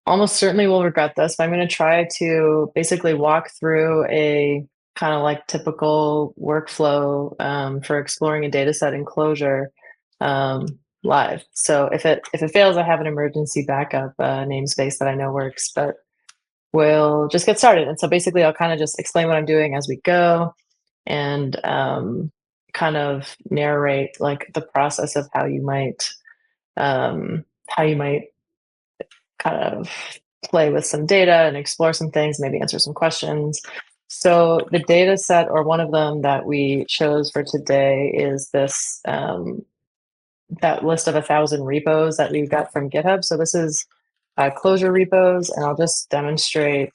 almost certainly will regret this, but I'm going to try to basically walk through a kind of like typical workflow for exploring a data set in Clojure live. So if it fails, I have an emergency backup namespace that I know works, but we'll just get started. And so basically I'll kind of just explain what I'm doing as we go and kind of narrate like the process of how you might kind of play with some data and explore some things, maybe answer some questions. So the data set, or one of them that we chose for today, is this that list of 1,000 repos that we've got from GitHub. So this is Clojure repos, and I'll just demonstrate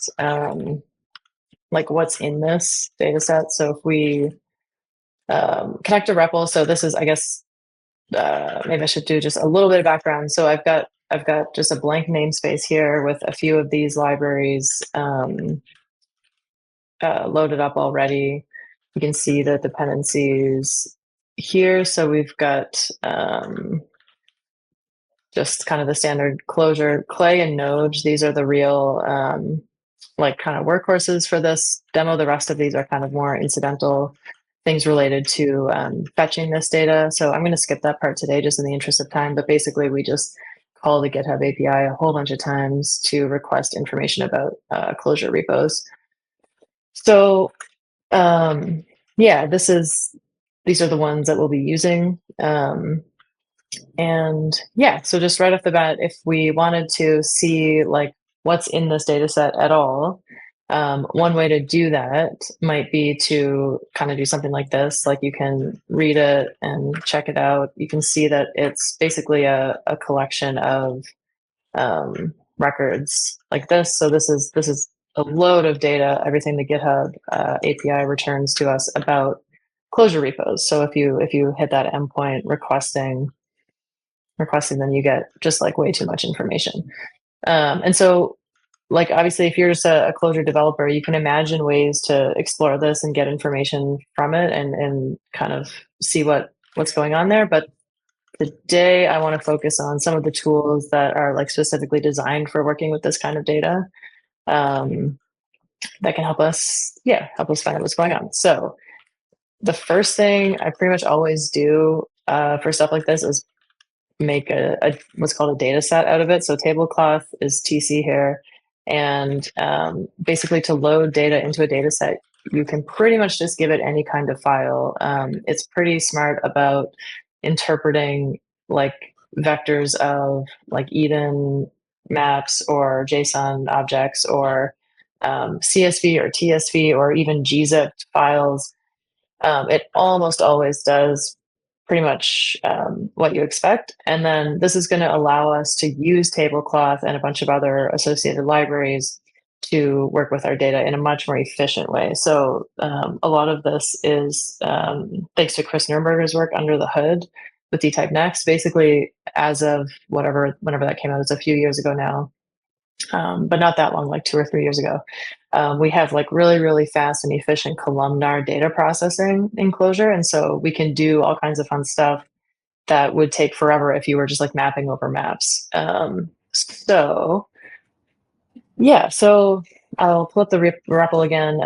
like what's in this data set. So if we connect a REPL, so this is, I guess, maybe I should do just a little bit of background. So I've got just a blank namespace here with a few of these libraries loaded up already. You can see the dependencies here. So we've got just kind of the standard Clojure, Clay, and Node. These are the real like kind of workhorses for this demo. The rest of these are kind of more incidental things related to fetching this data. So I'm going to skip that part today just in the interest of time. But basically, we just call the GitHub API a whole bunch of times to request information about Clojure repos. So yeah, these are the ones that we'll be using. And yeah, so just right off the bat, if we wanted to see like what's in this data set at all, one way to do that might be to kind of do something like this. Like you can read it and check it out. You can see that it's basically a collection of records like this. So this is a load of data, everything the GitHub API returns to us about Clojure repos. So if you hit that endpoint requesting, then you get just like way too much information. And so like obviously if you're just a Clojure developer, you can imagine ways to explore this and get information from it and kind of see what's going on there. But today I want to focus on some of the tools that are like specifically designed for working with this kind of data that can help us find out what's going on. So the first thing I pretty much always do for stuff like this is make a what's called a data set out of it. So tablecloth is TC here. And basically to load data into a data set, you can pretty much just give it any kind of file. It's pretty smart about interpreting like vectors of like Eden maps or JSON objects or CSV or TSV or even gzip files. It almost always does pretty much what you expect. And then this is going to allow us to use tablecloth and a bunch of other associated libraries to work with our data in a much more efficient way. So a lot of this is thanks to Chris Nürnberger's work under the hood with dtype next. Basically, as of whenever that came out, it's a few years ago now, but not that long, like 2 or 3 years ago. We have like really, really fast and efficient columnar data processing in Clojure. And so we can do all kinds of fun stuff that would take forever if you were just like mapping over maps. So yeah, so I'll pull up the REPL again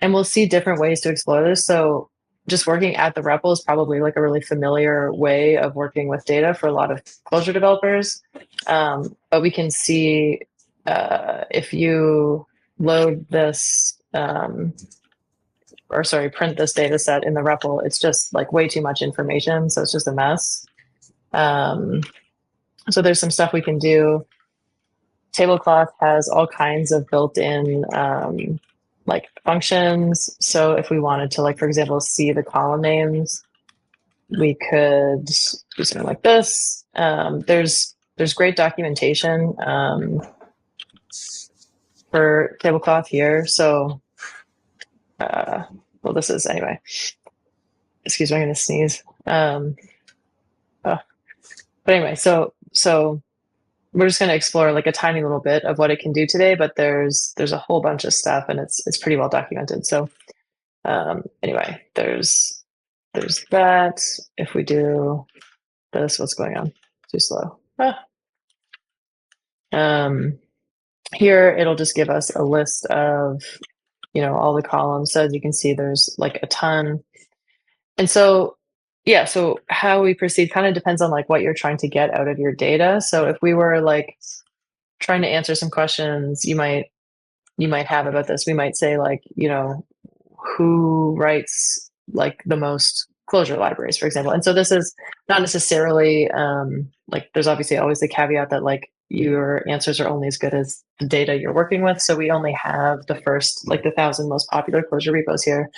and we'll see different ways to explore this. So just working at the REPL is probably like a really familiar way of working with data for a lot of Clojure developers. But we can see if you load this, print this data set in the REPL, it's just like way too much information. So it's just a mess. So there's some stuff we can do. Tablecloth has all kinds of built-in like functions. So if we wanted to, like, for example, see the column names, we could do something like this. There's great documentation for tablecloth here. So, well, this is anyway. Excuse me, I'm gonna sneeze. But anyway, so we're just gonna explore like a tiny little bit of what it can do today, but there's a whole bunch of stuff, and it's pretty well documented. So anyway, there's that. If we do this, what's going on? Too slow. here it'll just give us a list of, all the columns. So as you can see, there's like a ton. And so, yeah, so how we proceed kind of depends on like what you're trying to get out of your data. So if we were like trying to answer some questions you might have about this, we might say like, who writes like the most Clojure libraries, for example. And so this is not necessarily like, there's obviously always the caveat that like your answers are only as good as the data you're working with. So we only have the first, like the 1,000 most popular Clojure repos here,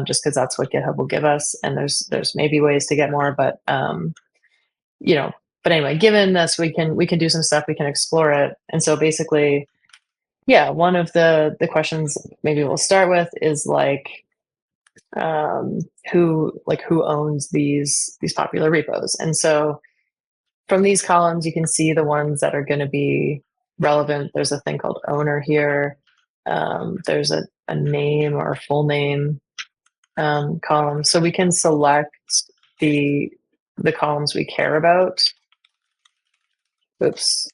just because that's what GitHub will give us. And there's maybe ways to get more, but but anyway, given this, we can do some stuff, we can explore it. And so basically, yeah, one of the questions maybe we'll start with is like, who owns these popular repos. And so from these columns, you can see the ones that are going to be relevant. There's a thing called owner here. There's a name or a full name column. So we can select the columns we care about. Oops.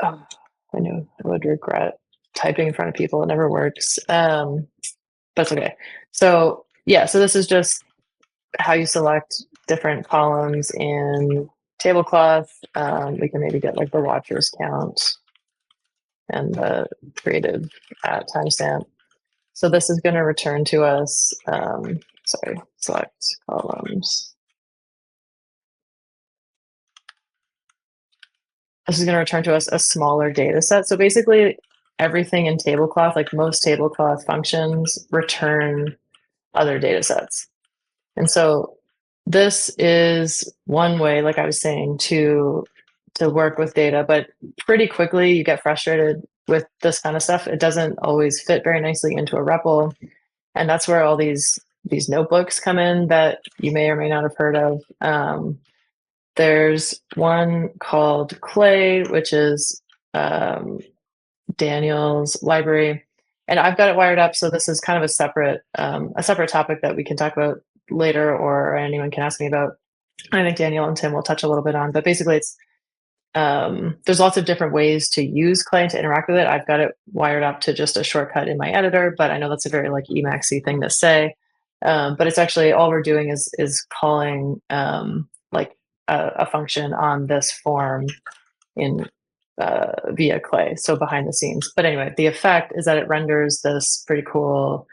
Oh, I know I would regret typing in front of people. It never works. That's okay. So yeah, so this is just how you select different columns in tablecloth. We can maybe get like the watchers count and the creative at timestamp. So this is going to return to us, select columns. This is going to return to us a smaller data set. So basically everything in tablecloth, like most tablecloth functions, return other data sets. And so this is one way, like I was saying, to work with data, but pretty quickly you get frustrated with this kind of stuff. It doesn't always fit very nicely into a REPL. And that's where all these notebooks come in that you may or may not have heard of. There's one called Clay, which is Daniel's library. And I've got it wired up, so this is kind of a separate topic that we can talk about later, or anyone can ask me about. I think Daniel and Tim will touch a little bit on, but basically it's there's lots of different ways to use Clay to interact with it. I've got it wired up to just a shortcut in my editor, but I know that's a very like Emacsy thing to say. But it's actually all we're doing is calling like a function on this form in via Clay, so behind the scenes. But anyway, the effect is that it renders this pretty cool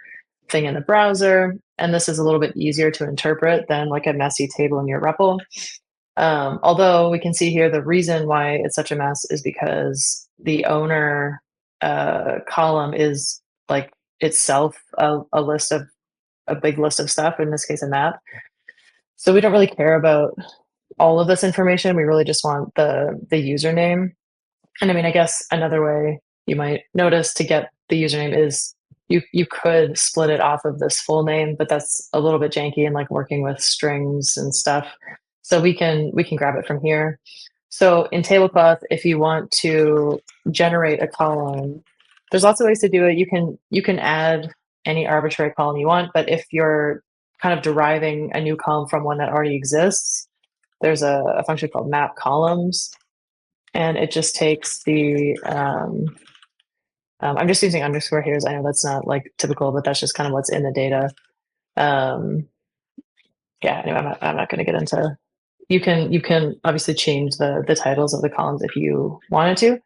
thing in the browser, and this is a little bit easier to interpret than like a messy table in your REPL. Although we can see here the reason why it's such a mess is because the owner column is like itself a big list of stuff, in this case a map. So we don't really care about all of this information. We really just want the username. And I mean, I guess another way you might notice to get the username is you could split it off of this full name, but that's a little bit janky and like working with strings and stuff. So we can grab it from here. So in tablecloth, if you want to generate a column, there's lots of ways to do it. You can add any arbitrary column you want, but if you're kind of deriving a new column from one that already exists, there's a function called map columns. And it just takes the, I'm just using underscore here. I know that's not like typical, but that's just kind of what's in the data. Yeah, anyway, I'm not going to get into, you can obviously change the titles of the columns if you wanted to.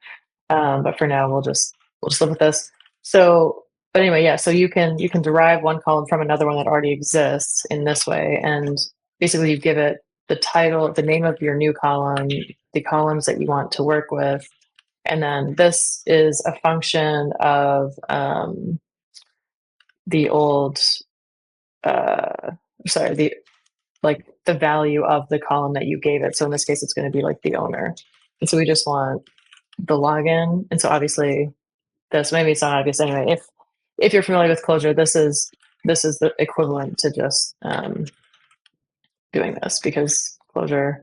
But for now, we'll just live with this. So, but anyway, yeah, so you can derive one column from another one that already exists in this way. And basically you give it the title, the name of your new column, the columns that you want to work with. And then this is a function of the old, the value of the column that you gave it. So in this case, it's going to be like the owner. And so we just want the login. And so obviously this, maybe it's not obvious anyway. If you're familiar with Clojure, this is the equivalent to just doing this, because Clojure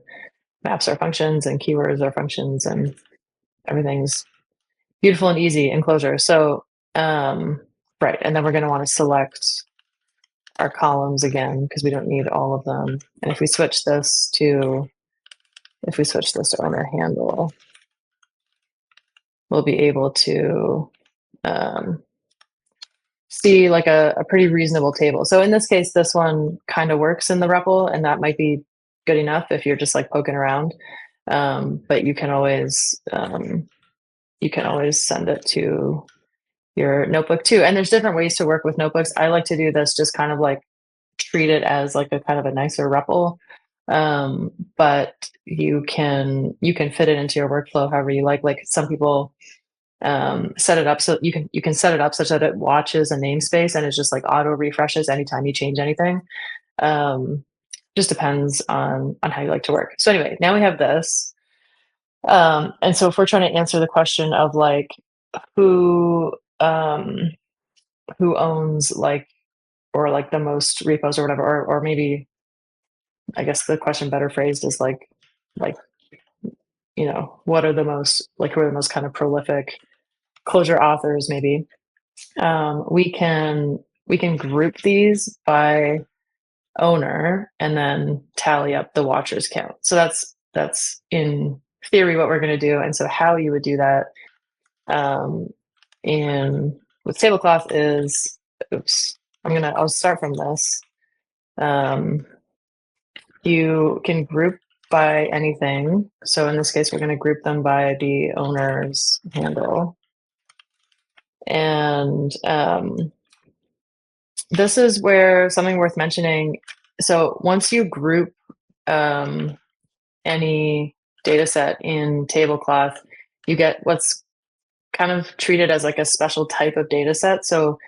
maps are functions and keywords are functions and everything's beautiful and easy in Clojure. So, right. And then we're going to want to select our columns again, because we don't need all of them. And if we switch this to owner handle, we'll be able to see like a pretty reasonable table. So in this case, this one kind of works in the REPL, and that might be good enough if you're just like poking around. But you can always send it to your notebook too. And there's different ways to work with notebooks. I like to do this just kind of like treat it as like a kind of a nicer REPL. But you can fit it into your workflow however you like. Like some people set it up so you can set it up such that it watches a namespace and it just like auto refreshes anytime you change anything. Just depends on how you like to work. So anyway, now we have this. And so if we're trying to answer the question of like who owns like or like the most repos or whatever, or maybe I guess the question better phrased is like what are the most like who are the most kind of prolific Clojure authors maybe. We can group these by owner and then tally up the watchers count. So that's in theory what we're going to do. And so how you would do that with tablecloth is, I'll start from this. You can group by anything. So in this case, we're going to group them by the owner's handle. And this is where something worth mentioning. So once you group any data set in tablecloth, you get what's kind of treated as like a special type of data set. So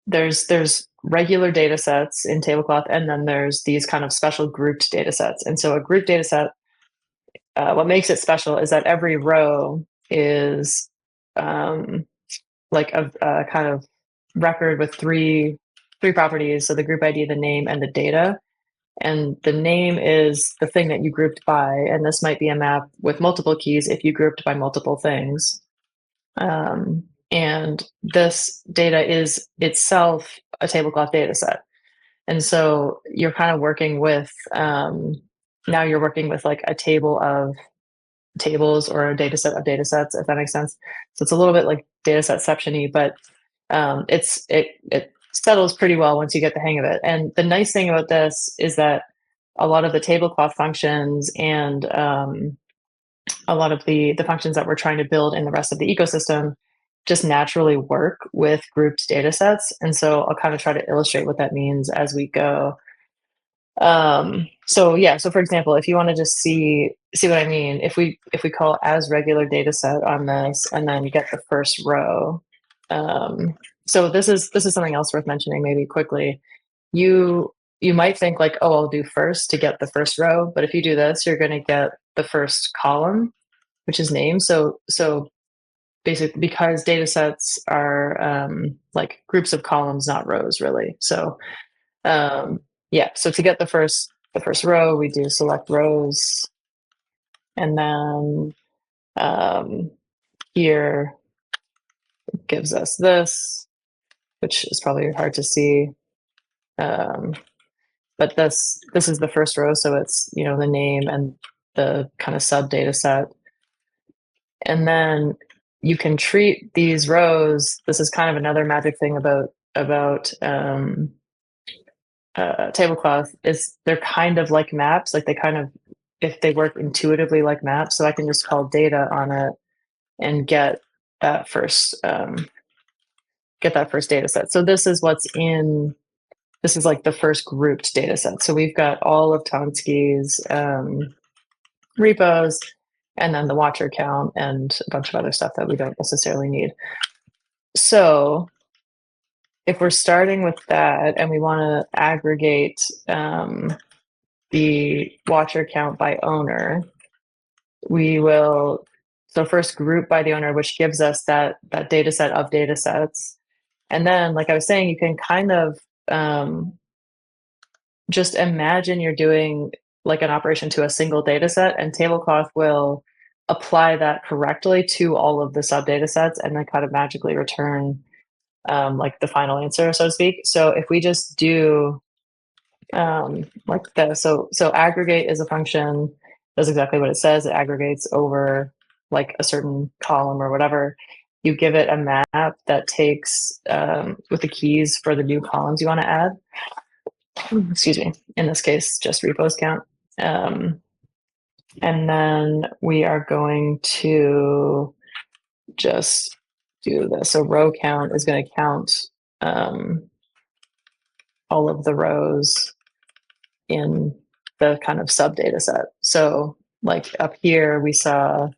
there's regular data sets in tablecloth, and then there's these kind of special grouped data sets. And so a grouped data set, what makes it special is that every row is like a kind of record with three properties. So the group ID, the name, and the data. And the name is the thing that you grouped by. And this might be a map with multiple keys if you grouped by multiple things. And this data is itself a tablecloth data set. And so you're kind of working with, now you're working with like a table of tables or a data set of data sets, if that makes sense. So it's a little bit like data setception-y, but it settles pretty well once you get the hang of it. And the nice thing about this is that a lot of the tablecloth functions and a lot of the functions that we're trying to build in the rest of the ecosystem just naturally work with grouped data sets. And so I'll kind of try to illustrate what that means as we go. So for example, if you want to just see what I mean, if we call as regular data set on this and then you get the first row. So this is something else worth mentioning maybe quickly. You might think like, oh, I'll do first to get the first row, but if you do this, you're going to get the first column, which is name. So basically, because data sets are like groups of columns, not rows, really. So so to get the first row, we do select rows, and then here it gives us this, which is probably hard to see. But this is the first row, so it's the name and the kind of sub data set. And then you can treat these rows. This is kind of another magic thing about tablecloth is they're kind of like maps. Like they kind of, if they work intuitively like maps, so I can just call data on it and get that first data set. So this is this is like the first grouped data set. So we've got all of Tonsky's repos, and then the watcher count and a bunch of other stuff that we don't necessarily need. So if we're starting with that and we want to aggregate the watcher count by owner, we will first group by the owner, which gives us that data set of data sets. And then, like I was saying, you can kind of just imagine you're doing like an operation to a single data set, and tablecloth will apply that correctly to all of the sub data sets and then kind of magically return like the final answer, so to speak. So if we just do like this, so aggregate is a function, does exactly what it says. It aggregates over like a certain column or whatever, you give it a map that takes with the keys for the new columns you want to add. Excuse me. In this case, just repos count. And then we are going to just do this. So row count is going to count all of the rows in the kind of sub data set. So like up here, we saw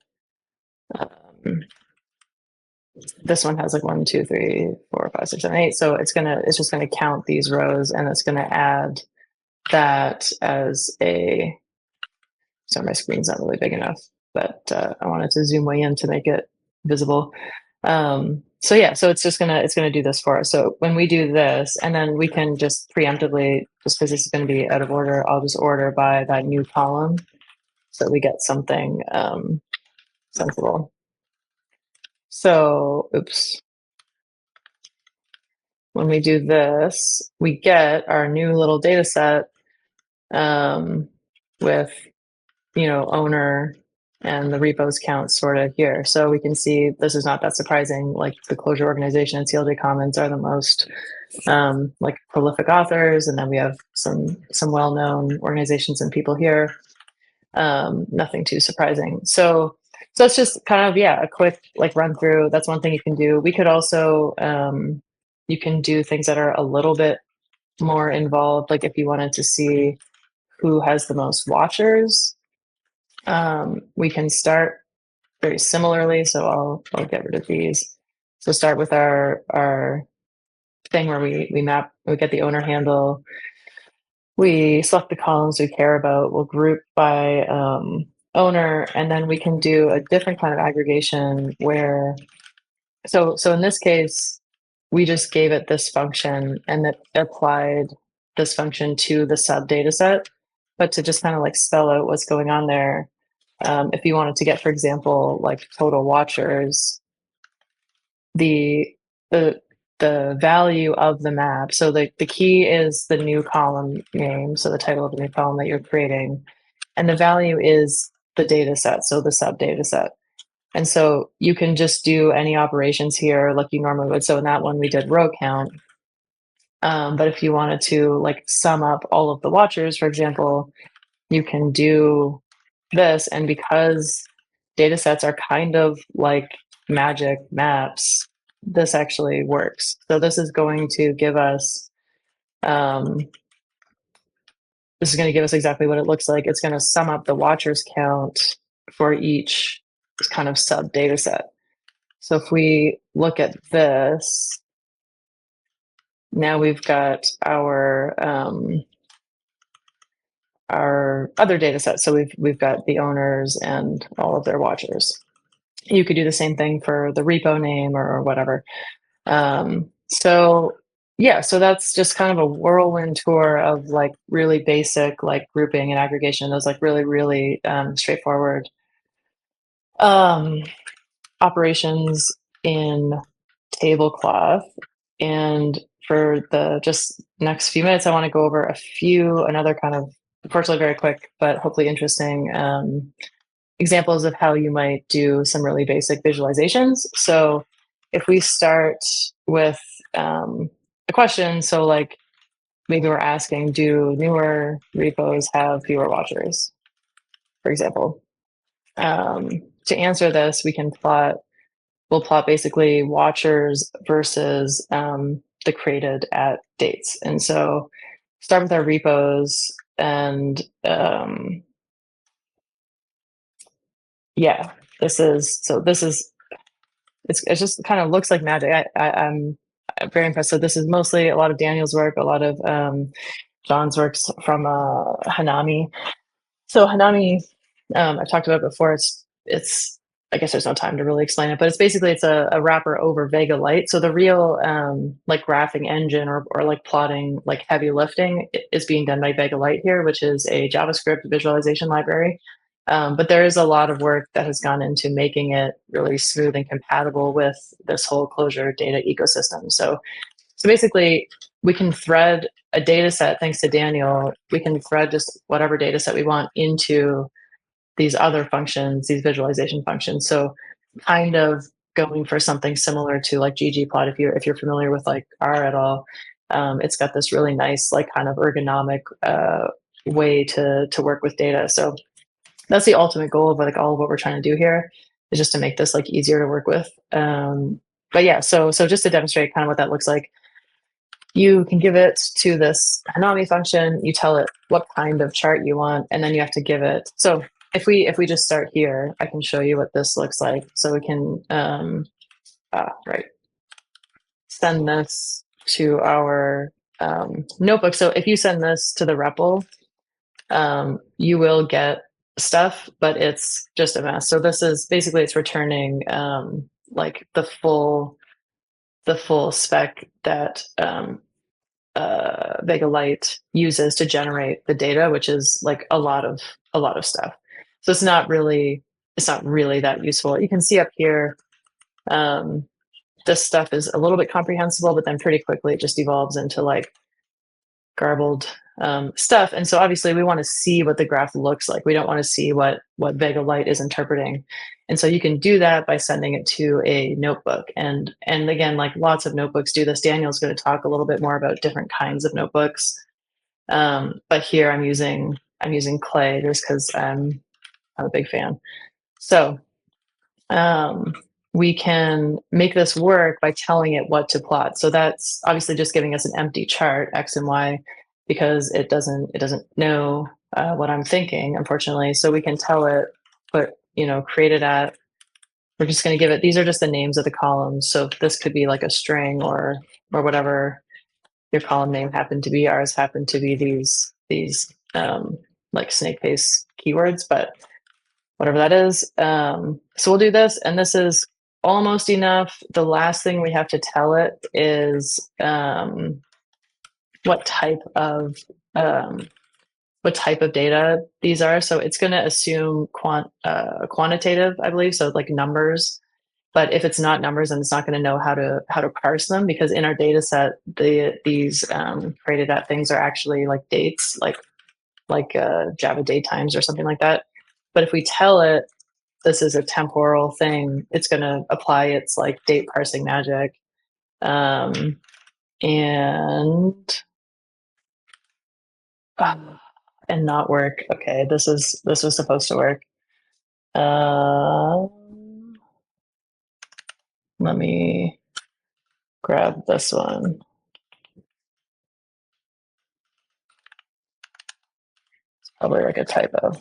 this one has like 1, 2, 3, 4, 5, 6, 7, 8. So it's just gonna count these rows, and it's gonna add that as a. Sorry, my screen's not really big enough, but I wanted to zoom way in to make it visible. So yeah, so it's gonna do this for us. So when we do this, and then we can just preemptively, just because this is going to be out of order, I'll just order by that new column, so that we get something sensible. So, oops. When we do this, we get our new little data set with, owner and the repos count sort of here. So we can see this is not that surprising. Like the Clojure organization and CLJ Commons are the most like prolific authors, and then we have some well-known organizations and people here. Nothing too surprising. So it's just kind of a quick like run through. That's one thing you can do. We could also you can do things that are a little bit more involved, like if you wanted to see who has the most watchers. We can start very similarly. So I'll get rid of these. So start with our thing where we get the owner handle. We select the columns we care about. We'll group by owner, and then we can do a different kind of aggregation where, so in this case, we just gave it this function and it applied this function to the sub data set. But to just kind of like spell out what's going on there, if you wanted to get, for example, like total watchers, the value of the map. So the key is the new column name, so the title of the new column that you're creating, and the value is the data set, so the sub data set. And so you can just do any operations here like you normally would. So in that one, we did row count. But if you wanted to like sum up all of the watchers, for example, you can do this. And because data sets are kind of like magic maps, this actually works. So this is going to give us exactly what it looks like. It's going to sum up the watchers count for each kind of sub data set. So if we look at this, now we've got our other data set. So we've got the owners and all of their watchers. You could do the same thing for the repo name or whatever. So that's just kind of a whirlwind tour of like really basic like grouping and aggregation. Those like really straightforward operations in tablecloth. And for the just next few minutes, I want to go over another kind of, unfortunately very quick, but hopefully interesting examples of how you might do some really basic visualizations. So if we start with a question, so like maybe we're asking, do newer repos have fewer watchers, for example? To answer this, we'll plot basically watchers versus the created at dates. And so start with our repos, and it just kind of looks like magic. I'm very impressed. So this is mostly a lot of Daniel's work, a lot of John's works from Hanami. So Hanami, I've talked about it before. It's I guess there's no time to really explain it, but it's a wrapper over Vega Lite. So the real like graphing engine or like plotting, like heavy lifting is being done by Vega Lite here, which is a JavaScript visualization library. But there is a lot of work that has gone into making it really smooth and compatible with this whole Clojure data ecosystem. So basically, we can thread a data set, thanks to Daniel, we can thread just whatever data set we want into these other functions, these visualization functions. So kind of going for something similar to like ggplot, if you're familiar with like R at all. It's got this really nice like kind of ergonomic way to work with data. So that's the ultimate goal of like all of what we're trying to do here, is just to make this like easier to work with. But yeah, so just to demonstrate kind of what that looks like, you can give it to this Hanami function, you tell it what kind of chart you want, and then you have to give it. So if we just start here, I can show you what this looks like. So we can send this to our notebook. So if you send this to the REPL, you will get stuff, but it's just a mess. So this is basically, it's returning like the full spec that Vega Lite uses to generate the data, which is like a lot of stuff. So it's not really that useful. You can see up here, this stuff is a little bit comprehensible, but then pretty quickly it just evolves into like garbled stuff. And so obviously we want to see what the graph looks like. We don't want to see what Vega Lite is interpreting. And so you can do that by sending it to a notebook. And again, like lots of notebooks do this. Daniel's going to talk a little bit more about different kinds of notebooks. But here I'm using Clay just because I'm a big fan. So we can make this work by telling it what to plot. So that's obviously just giving us an empty chart, X and Y, because it doesn't know what I'm thinking, unfortunately. So we can tell it, create it at, we're just going to give it, these are just the names of the columns. So this could be like a string or whatever your column name happened to be. Ours happened to be these like snake face keywords, but whatever that is. So we'll do this, and this is almost enough. The last thing we have to tell it is what type of data these are. So it's going to assume quantitative, I believe, so like numbers. But if it's not numbers, then it's not going to know how to parse them, because in our data set, these created at things are actually like dates, like Java datetimes or something like that. But if we tell it this is a temporal thing, it's going to apply its like date parsing magic, and not work. Okay, this was supposed to work. Let me grab this one. It's probably like a typo.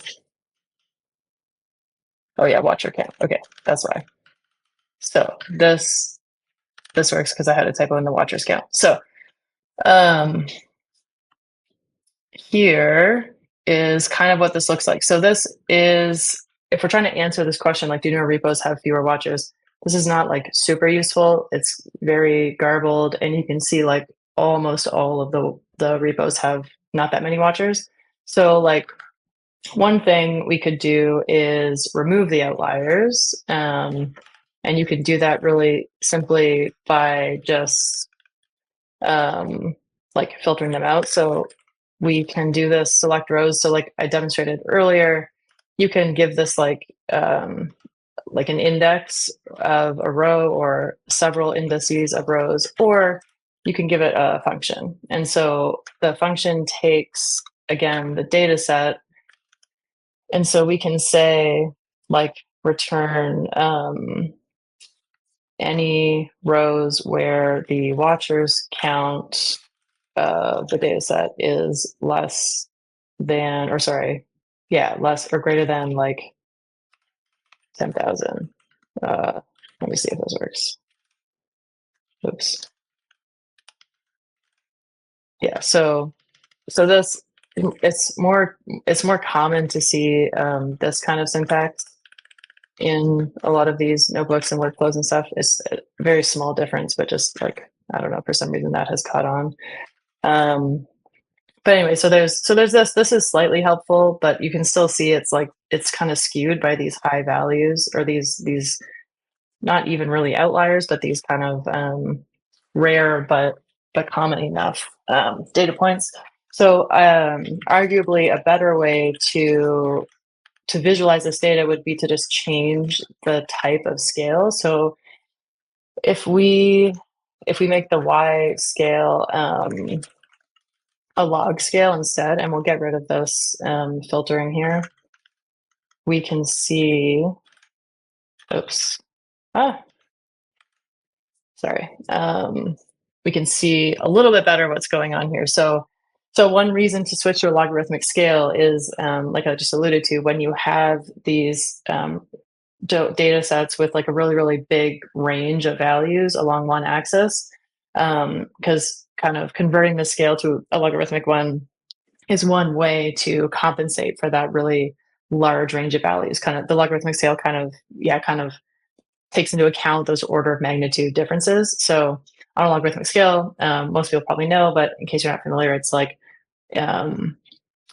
Oh yeah, watcher count. Okay, that's why. So this works because I had a typo in the watchers count. So here is kind of what this looks like. So this is, if we're trying to answer this question, like do newer repos have fewer watchers? This is not like super useful. It's very garbled, and you can see like almost all of the repos have not that many watchers. So like one thing we could do is remove the outliers, and you can do that really simply by just like filtering them out. So we can do this select rows. So like I demonstrated earlier, you can give this like an index of a row or several indices of rows, or you can give it a function. And so the function takes, again, the data set. And so we can say like return any rows where the watchers count the data set is less than, or sorry, yeah, less or greater than like 10,000. Let me see if this works. Oops. Yeah, so this, it's more common to see this kind of syntax in a lot of these notebooks and workflows and stuff. It's a very small difference, but just like, I don't know, for some reason that has caught on. But anyway, so there's this is slightly helpful, but you can still see it's like, it's kind of skewed by these high values, or these not even really outliers, but these kind of rare but common enough data points. So arguably a better way to to visualize this data would be to just change the type of scale. So if we make the y scale a log scale instead, and we'll get rid of this filtering here, we can see, oops, sorry. We can see a little bit better what's going on here. So one reason to switch to a logarithmic scale is, like I just alluded to, when you have these data sets with like a really, really big range of values along one axis, because kind of converting the scale to a logarithmic one is one way to compensate for that really large range of values. Kind of the logarithmic scale kind of takes into account those order of magnitude differences. So on a logarithmic scale, most people probably know, but in case you're not familiar, it's like,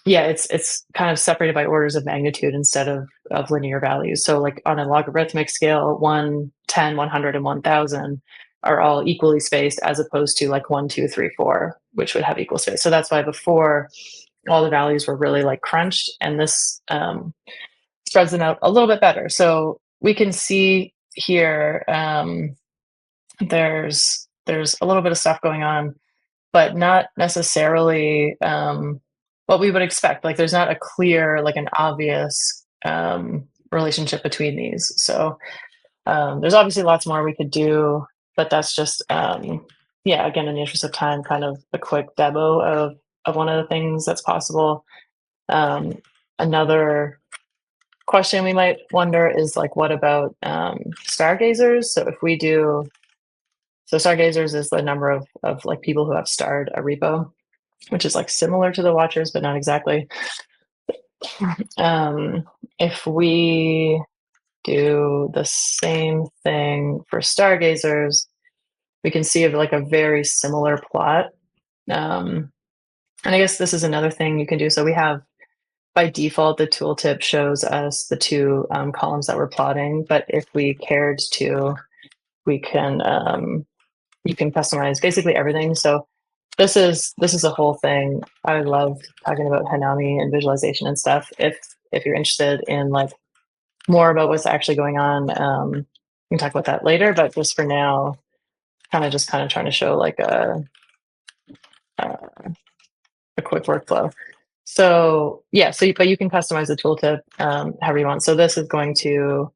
it's kind of separated by orders of magnitude instead of linear values. So like on a logarithmic scale, 1, 10, 100, and 1000 are all equally spaced, as opposed to like 1, 2, 3, 4, which would have equal space. So that's why before all the values were really like crunched, and this spreads them out a little bit better. So we can see here, there's a little bit of stuff going on, but not necessarily what we would expect. Like there's not a clear, like an obvious relationship between these. So there's obviously lots more we could do, but that's just, again, in the interest of time, kind of a quick demo of one of the things that's possible. Another question we might wonder is like, what about stargazers? So if we do, so stargazers is the number of like people who have starred a repo, which is like similar to the watchers, but not exactly. If we do the same thing for stargazers, we can see like a very similar plot. And I guess this is another thing you can do. So we have, by default, the tooltip shows us the two columns that we're plotting, but if we cared to, we can, you can customize basically everything. So this is a whole thing. I love talking about Hanami and visualization and stuff. If you're interested in like more about what's actually going on, we can talk about that later. But just for now, kind of trying to show like a quick workflow. So but you can customize the tooltip however you want. So this is going to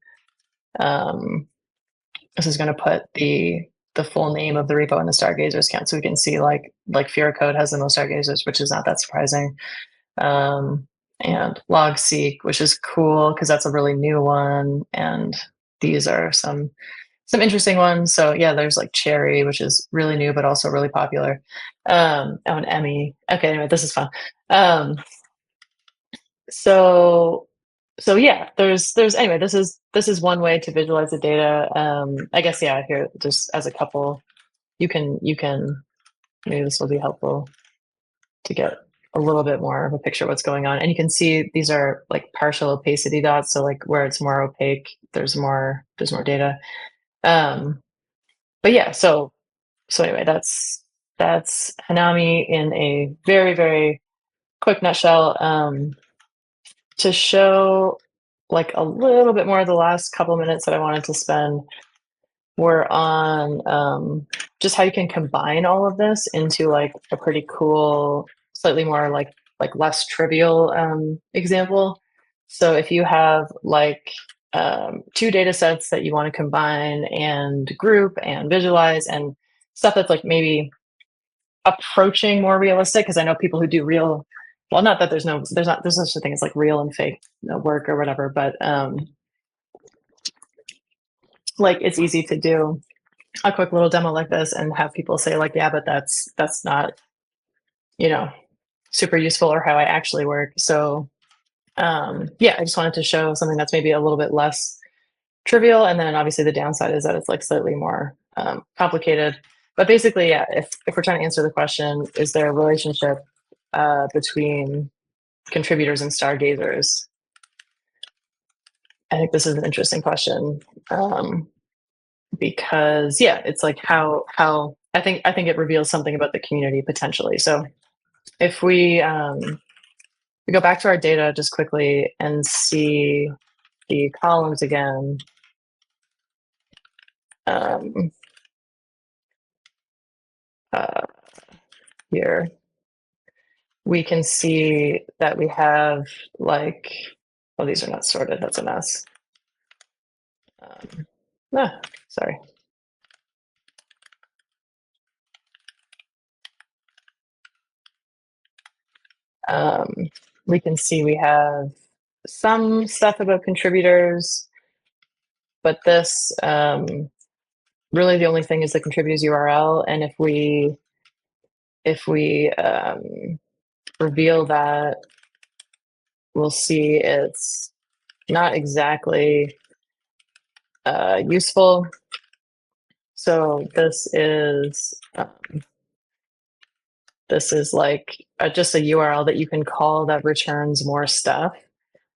put the full name of the repo in the stargazers count, so we can see like Fira code has the most stargazers, which is not that surprising. And logseek, which is cool because that's a really new one, and these are some interesting ones. So yeah, there's like cherry, which is really new but also really popular. And Emmy. Okay, anyway, this is fun. So yeah, there's anyway, this is one way to visualize the data. I guess here just as a couple, you can maybe this will be helpful to get a little bit more of a picture of what's going on. And you can see these are like partial opacity dots. So like where it's more opaque, there's more data. But yeah, so anyway, that's Hanami in a very, very quick nutshell. To show like a little bit more, the last couple of minutes that I wanted to spend were on just how you can combine all of this into like a pretty cool, slightly more like less trivial example. So if you have like two data sets that you want to combine and group and visualize, and stuff that's like maybe approaching more realistic, because I know people who do real, well, not that there's such a thing as like real and fake work or whatever, but like it's easy to do a quick little demo like this and have people say like, yeah, but that's not, super useful or how I actually work. So I just wanted to show something that's maybe a little bit less trivial. And then obviously the downside is that it's like slightly more complicated. But basically, yeah, if we're trying to answer the question, is there a relationship between contributors and stargazers? I think this is an interesting question, because it's like how I think it reveals something about the community potentially. So if we we go back to our data just quickly and see the columns again. Here, we can see that we have like, well, these are not sorted. That's a mess. Sorry. We can see we have some stuff about contributors, but this really the only thing is the contributors URL. And if we reveal that, we'll see it's not exactly useful. So this is like just a URL that you can call that returns more stuff.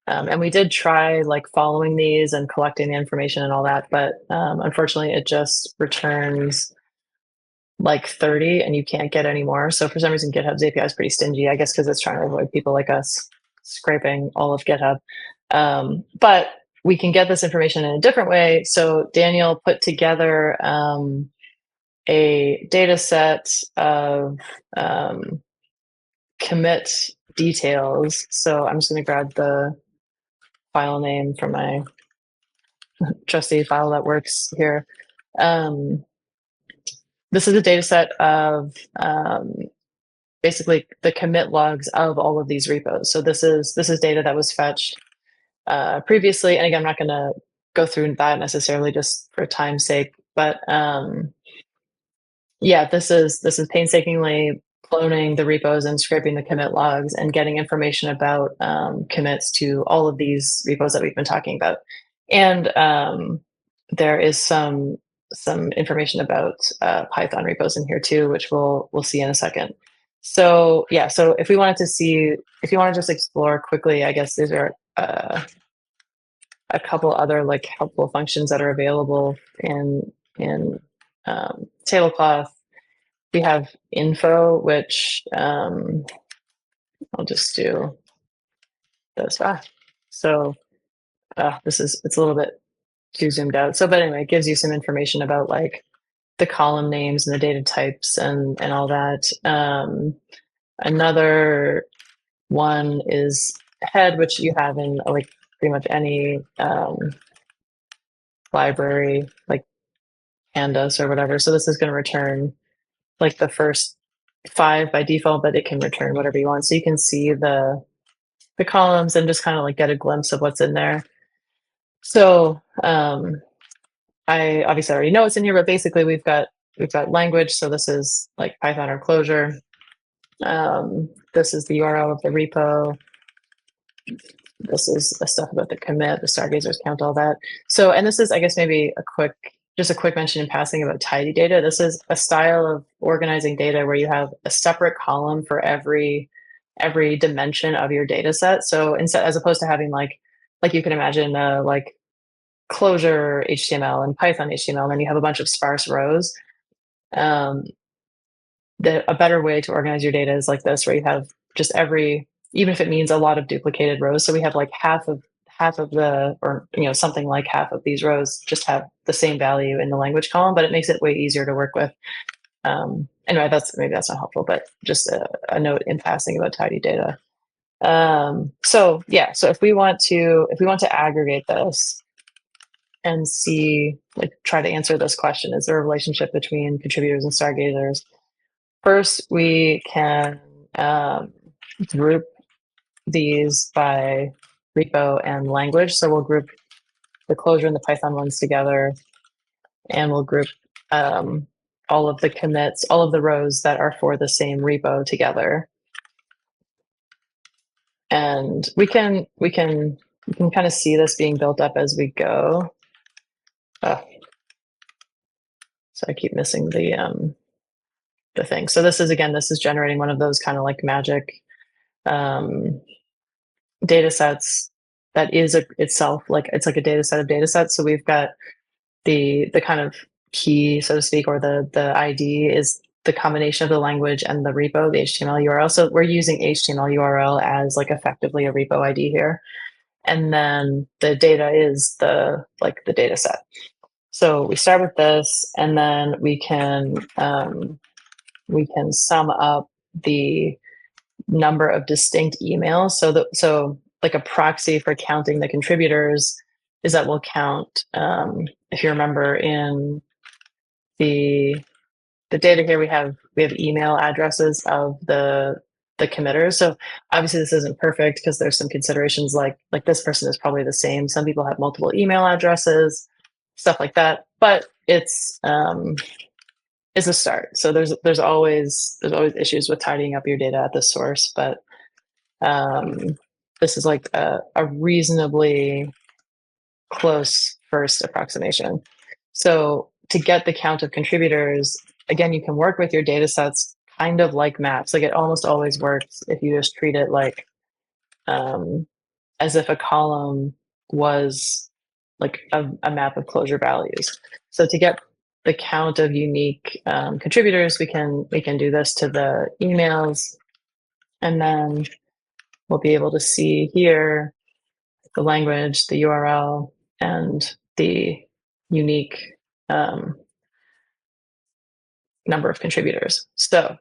And we did try like following these and collecting the information and all that, but unfortunately it just returns like 30 and you can't get any more. So for some reason, GitHub's API is pretty stingy, I guess, because it's trying to avoid people like us scraping all of GitHub. But we can get this information in a different way. So Daniel put together a data set of commit details. So I'm just going to grab the file name from my trusty file that works here. This is a data set of basically the commit logs of all of these repos. So this is data that was fetched previously. And again, I'm not going to go through that necessarily just for time's sake, but yeah, this is painstakingly cloning the repos and scraping the commit logs and getting information about commits to all of these repos that we've been talking about. And there is some information about Python repos in here too, which we'll see in a second. So yeah, so if we wanted to see, if you want to just explore quickly, I guess these are a couple other like helpful functions that are available in tablecloth. We have info, which I'll just do this. So it's a little bit too zoomed out. So, but anyway, it gives you some information about like the column names and the data types and all that. Another one is head, which you have in like pretty much any library, like pandas or whatever. So this is going to return like the first 5 by default, but it can return whatever you want. So you can see the columns and just kind of like get a glimpse of what's in there. So I obviously already know what's in here, but basically we've got language. So this is like Python or Clojure. This is the URL of the repo. This is the stuff about the commit, the stargazers count, all that. So, and this is, I guess, maybe a quick mention in passing about tidy data. This is a style of organizing data where you have a separate column for every dimension of your data set. So instead, as opposed to having like you can imagine like Clojure HTML and Python HTML, and then you have a bunch of sparse rows. A better way to organize your data is like this, where you have just even if it means a lot of duplicated rows. So we have like half of the, or something like half of these rows just have the same value in the language column, but it makes it way easier to work with. Anyway, maybe that's not helpful, but just a note in passing about tidy data. So yeah, so if we want to aggregate this and see, like, try to answer this question, is there a relationship between contributors and stargazers? First, we can group these by repo and language. So we'll group the Clojure and the Python ones together, and we'll group all of the commits, all of the rows that are for the same repo together. And we can kind of see this being built up as we go. So I keep missing the thing. So this is generating one of those kind of like magic data sets that is itself like, it's like a data set of data sets. So we've got the kind of key, so to speak, or the ID is the combination of the language and the repo, the HTML URL. So we're using HTML URL as like effectively a repo ID here. And then the data is the data set. So we start with this, and then we can sum up the number of distinct emails. So like a proxy for counting the contributors is that we'll count, if you remember in the data here, we have email addresses of the committers. So obviously this isn't perfect because there's some considerations like this person is probably the same. Some people have multiple email addresses, stuff like that. But it's a start. So there's always issues with tidying up your data at the source, but this is like a reasonably close first approximation. So to get the count of contributors, again, you can work with your data sets kind of like maps. Like it almost always works if you just treat it like as if a column was like a map of Clojure values. So to get the count of unique contributors, we can do this to the emails, and then we'll be able to see here the language, the URL, and the unique number of contributors. So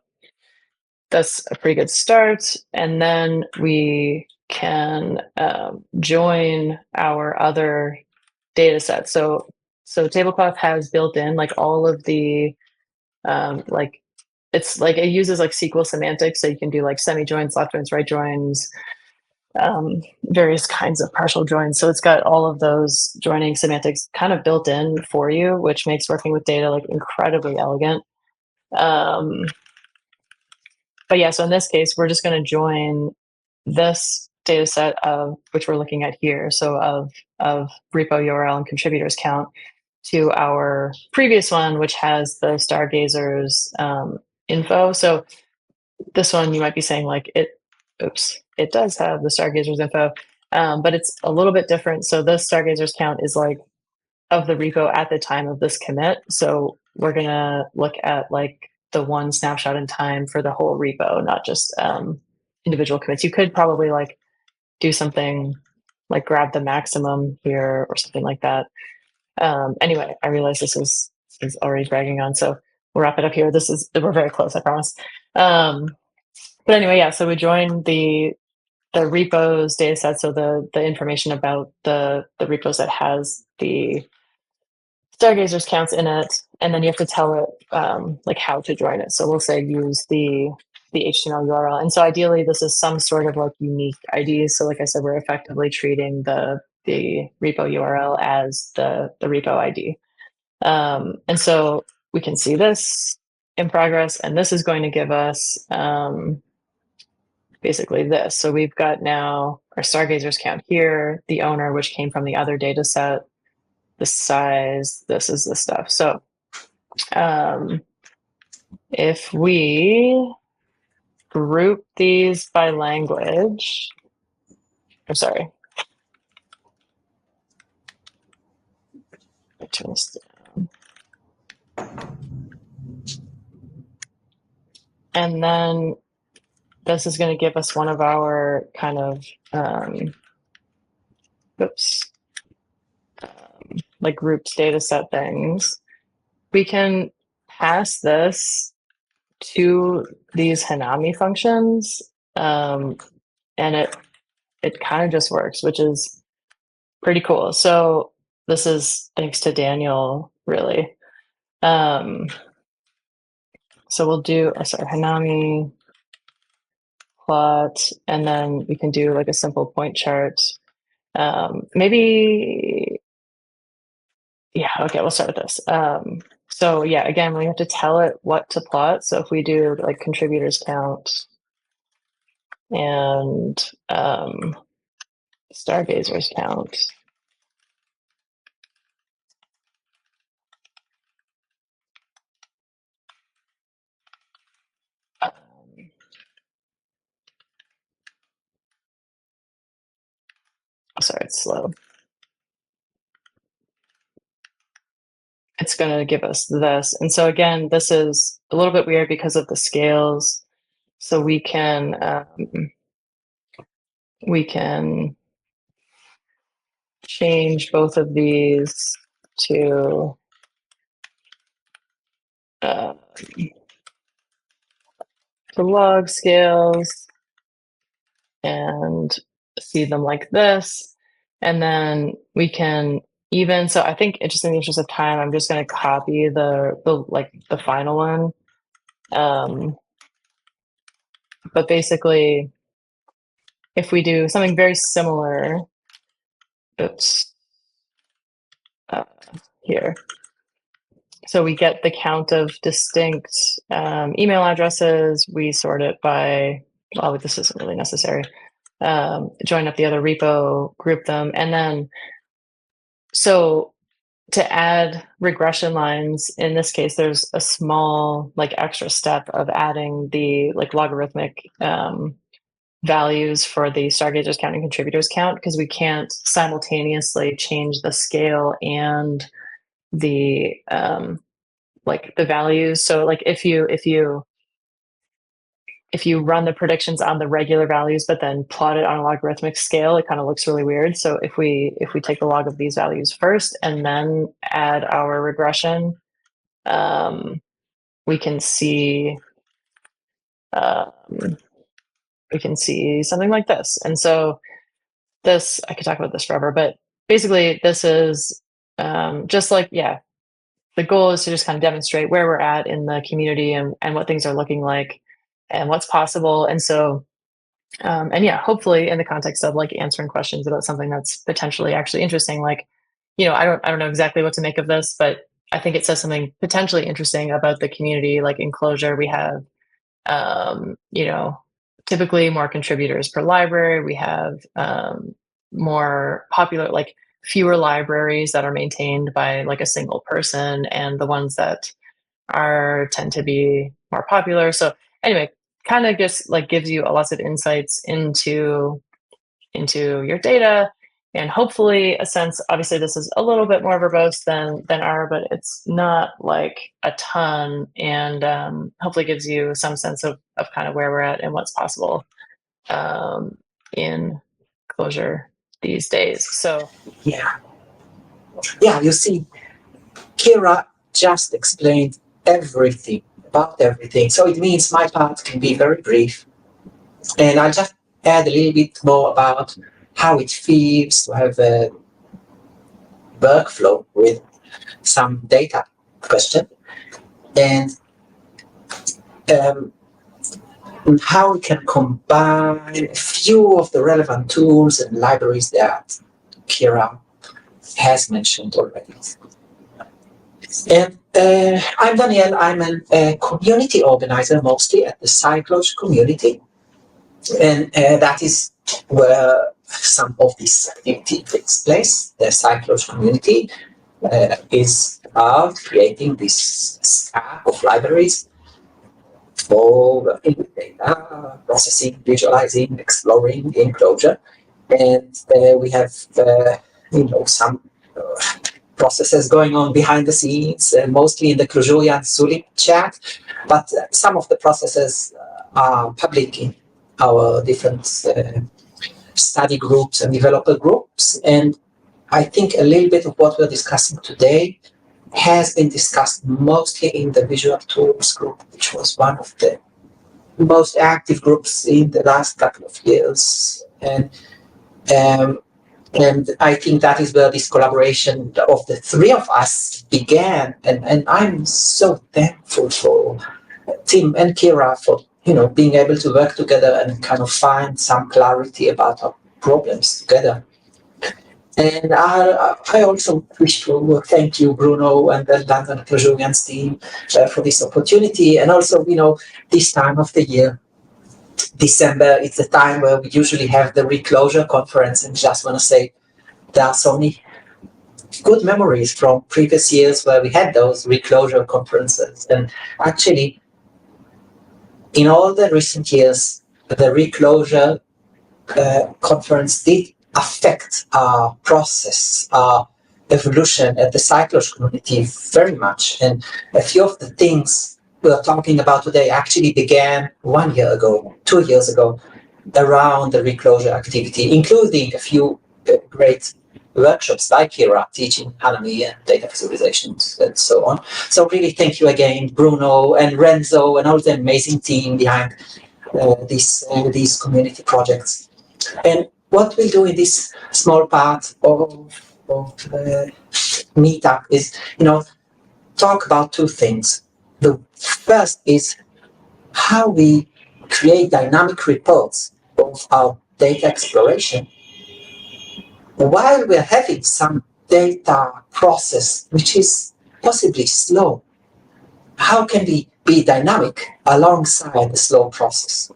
that's a pretty good start. And then we can join our other data sets. So Tablecloth has built in like all of the it's like it uses like SQL semantics, so you can do like semi joins, left joins, right joins, various kinds of partial joins. So it's got all of those joining semantics kind of built in for you, which makes working with data like incredibly elegant. But yeah, so in this case, we're just going to join this data set of which we're looking at here. So of repo URL and contributors count to our previous one, which has the stargazers info. So this one you might be saying like it does have the stargazers info, but it's a little bit different. So the stargazers count is like of the repo at the time of this commit. So we're gonna look at like the one snapshot in time for the whole repo, not just individual commits. You could probably like do something like grab the maximum here or something like that. Anyway, I realize this is already dragging on, so we'll wrap it up here. We're very close, I promise. But anyway, yeah, so we join the repos data set, so the information about the repos that has the stargazers counts in it, and then you have to tell it like how to join it. So we'll say use the HTML URL. And so ideally this is some sort of like unique ID. So like I said, we're effectively treating the repo URL as the repo ID. And so we can see this in progress, and this is going to give us basically this. So we've got now our stargazers count here, the owner, which came from the other data set, the size, this is the stuff. So if we group these by language, I'm sorry. I turn this down. And then this is going to give us one of our kind of, like grouped data set things. We can pass this to these Hanami functions, and it kind of just works, which is pretty cool. So this is thanks to Daniel, really. So we'll do, Hanami plot, and then we can do like a simple point chart. Maybe, yeah, okay, we'll start with this. So yeah, again, we have to tell it what to plot. So if we do like contributors count and stargazers count, sorry, it's slow. it's going to give us this. And so again, this is a little bit weird because of the scales. So we can change both of these to log scales and see them like this. And then we can even, so I think just in the interest of time, I'm just going to copy the final one. But basically, if we do something very similar, oops, here. So we get the count of distinct email addresses. We sort it by, oh, this isn't really necessary. Join up the other repo, group them. And then, so to add regression lines, in this case, there's a small extra step of adding the logarithmic values for the star gauges count and contributors count, because we can't simultaneously change the scale and the the values. So if you run the predictions on the regular values but then plot it on a logarithmic scale, it kind of looks really weird. So if we take the log of these values first and then add our regression, we can see something like this. And so this, I could talk about this forever, but basically this is just the goal is to just kind of demonstrate where we're at in the community and what things are looking like and what's possible. And so, hopefully in the context of answering questions about something that's potentially actually interesting, I don't know exactly what to make of this, but I think it says something potentially interesting about the community. In Clojure, we have, typically more contributors per library. We have more popular, fewer libraries that are maintained by a single person, and the ones that tend to be more popular. So anyway, kind of just gives you lots of insights into your data, and hopefully a sense. Obviously, this is a little bit more verbose than R, but it's not a ton, and hopefully gives you some sense of kind of where we're at and what's possible in Clojure these days. So yeah, you see, Kira just explained everything about everything. So it means my part can be very brief. And I'll just add a little bit more about how it feels to have a workflow with some data question, and how we can combine a few of the relevant tools and libraries that Kira has mentioned already. And I'm Daniel. I'm a community organizer, mostly at the Scicloj community. And that is where some of this activity takes place. The Scicloj community is about creating this stack of libraries for working with data, processing, visualizing, exploring in Clojure. And we have some processes going on behind the scenes, mostly in the Clojurian Zulip chat, but some of the processes are public in our different study groups and developer groups. And I think a little bit of what we're discussing today has been discussed mostly in the Visual Tools group, which was one of the most active groups in the last couple of years. And I think that is where this collaboration of the three of us began. And I'm so thankful for Tim and Kira for being able to work together and kind of find some clarity about our problems together. And I also wish to thank you, Bruno, and the London Clojurians team for this opportunity. And also, this time of the year, December, it's the time where we usually have the Reclojure conference. And just want to say there are so many good memories from previous years where we had those Reclojure conferences. And actually, in all the recent years, the Reclojure conference did affect our process, our evolution at the Scicloj community very much. And a few of the things we're talking about today actually began 1 year ago, 2 years ago, around the reclosure activity, including a few great workshops like Kira teaching Hummi and data visualizations and so on. So really thank you again, Bruno and Renzo and all the amazing team behind these community projects. And what we'll do in this small part of the meetup is, talk about two things. The first is how we create dynamic reports of our data exploration while we're having some data process which is possibly slow. How can we be dynamic alongside the slow process?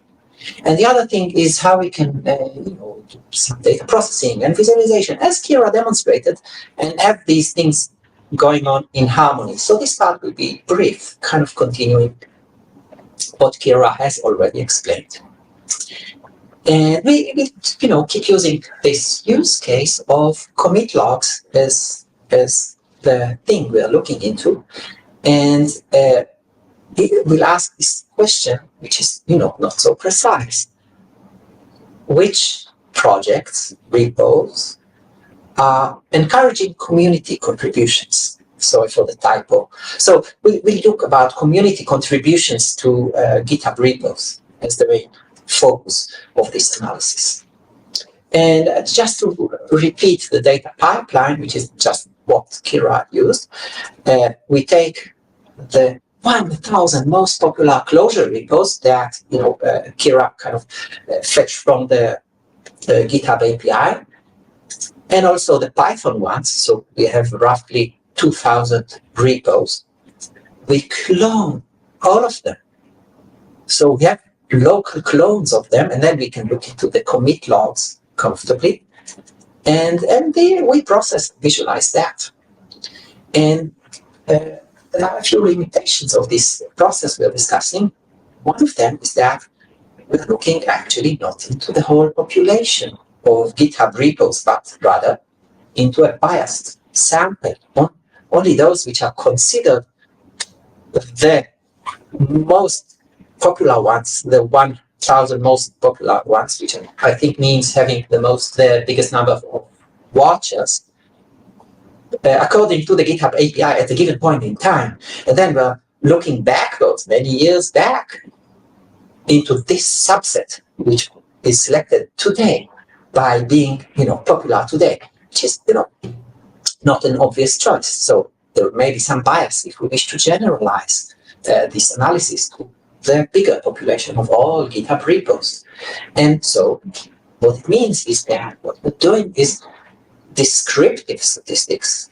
And the other thing is how we can do some data processing and visualization, as Kira demonstrated, and have these things going on in harmony. So this part will be brief, kind of continuing what Kira has already explained. And we keep using this use case of commit logs as the thing we are looking into. And we'll ask this question, which is not so precise. Which projects, repos, are encouraging community contributions? Sorry for the typo. So we'll look about community contributions to GitHub repos as the main focus of this analysis. And just to repeat the data pipeline, which is just what Kira used, we take the 1,000 most popular Clojure repos that Kira kind of fetched from the GitHub API, and also the Python ones. So we have roughly 2,000 repos. We clone all of them. So we have local clones of them, and then we can look into the commit logs comfortably, and we process, visualize that. And there are a few limitations of this process we're discussing. One of them is that we're looking actually not into the whole population of GitHub repos, but rather into a biased sample, only those which are considered the most popular ones, the 1,000 most popular ones, which I think means having the biggest number of watchers, according to the GitHub API at a given point in time. And then we're looking backwards, many years back, into this subset, which is selected today by being, popular today, which is, not an obvious choice. So there may be some bias if we wish to generalize this analysis to the bigger population of all GitHub repos. And so what it means is that what we're doing is descriptive statistics.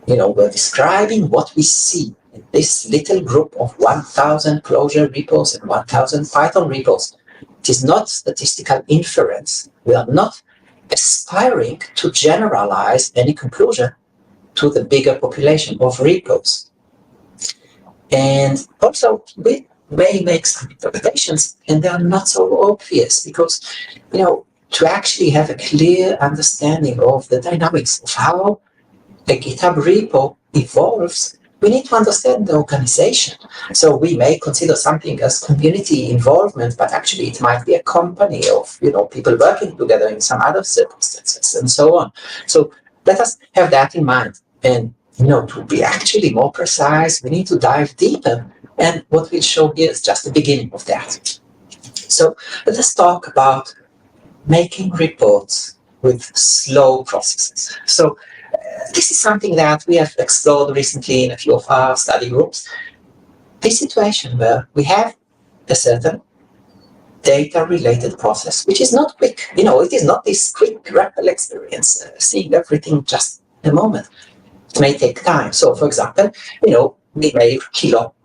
We're describing what we see in this little group of 1,000 Clojure repos and 1,000 Python repos. It is not statistical inference. We are not aspiring to generalize any conclusion to the bigger population of repos. And also, we may make some interpretations, and they are not so obvious because, to actually have a clear understanding of the dynamics of how a GitHub repo evolves, we need to understand the organization. So we may consider something as community involvement, but actually it might be a company of people working together in some other circumstances and so on. So let us have that in mind. And to be actually more precise, we need to dive deeper. And what we'll show here is just the beginning of that. So let us talk about making reports with slow processes. So this is something that we have explored recently in a few of our study groups. This situation where we have a certain data-related process, which is not quick. It is not this quick, rapid experience, seeing everything just in a moment. It may take time. So, for example, we may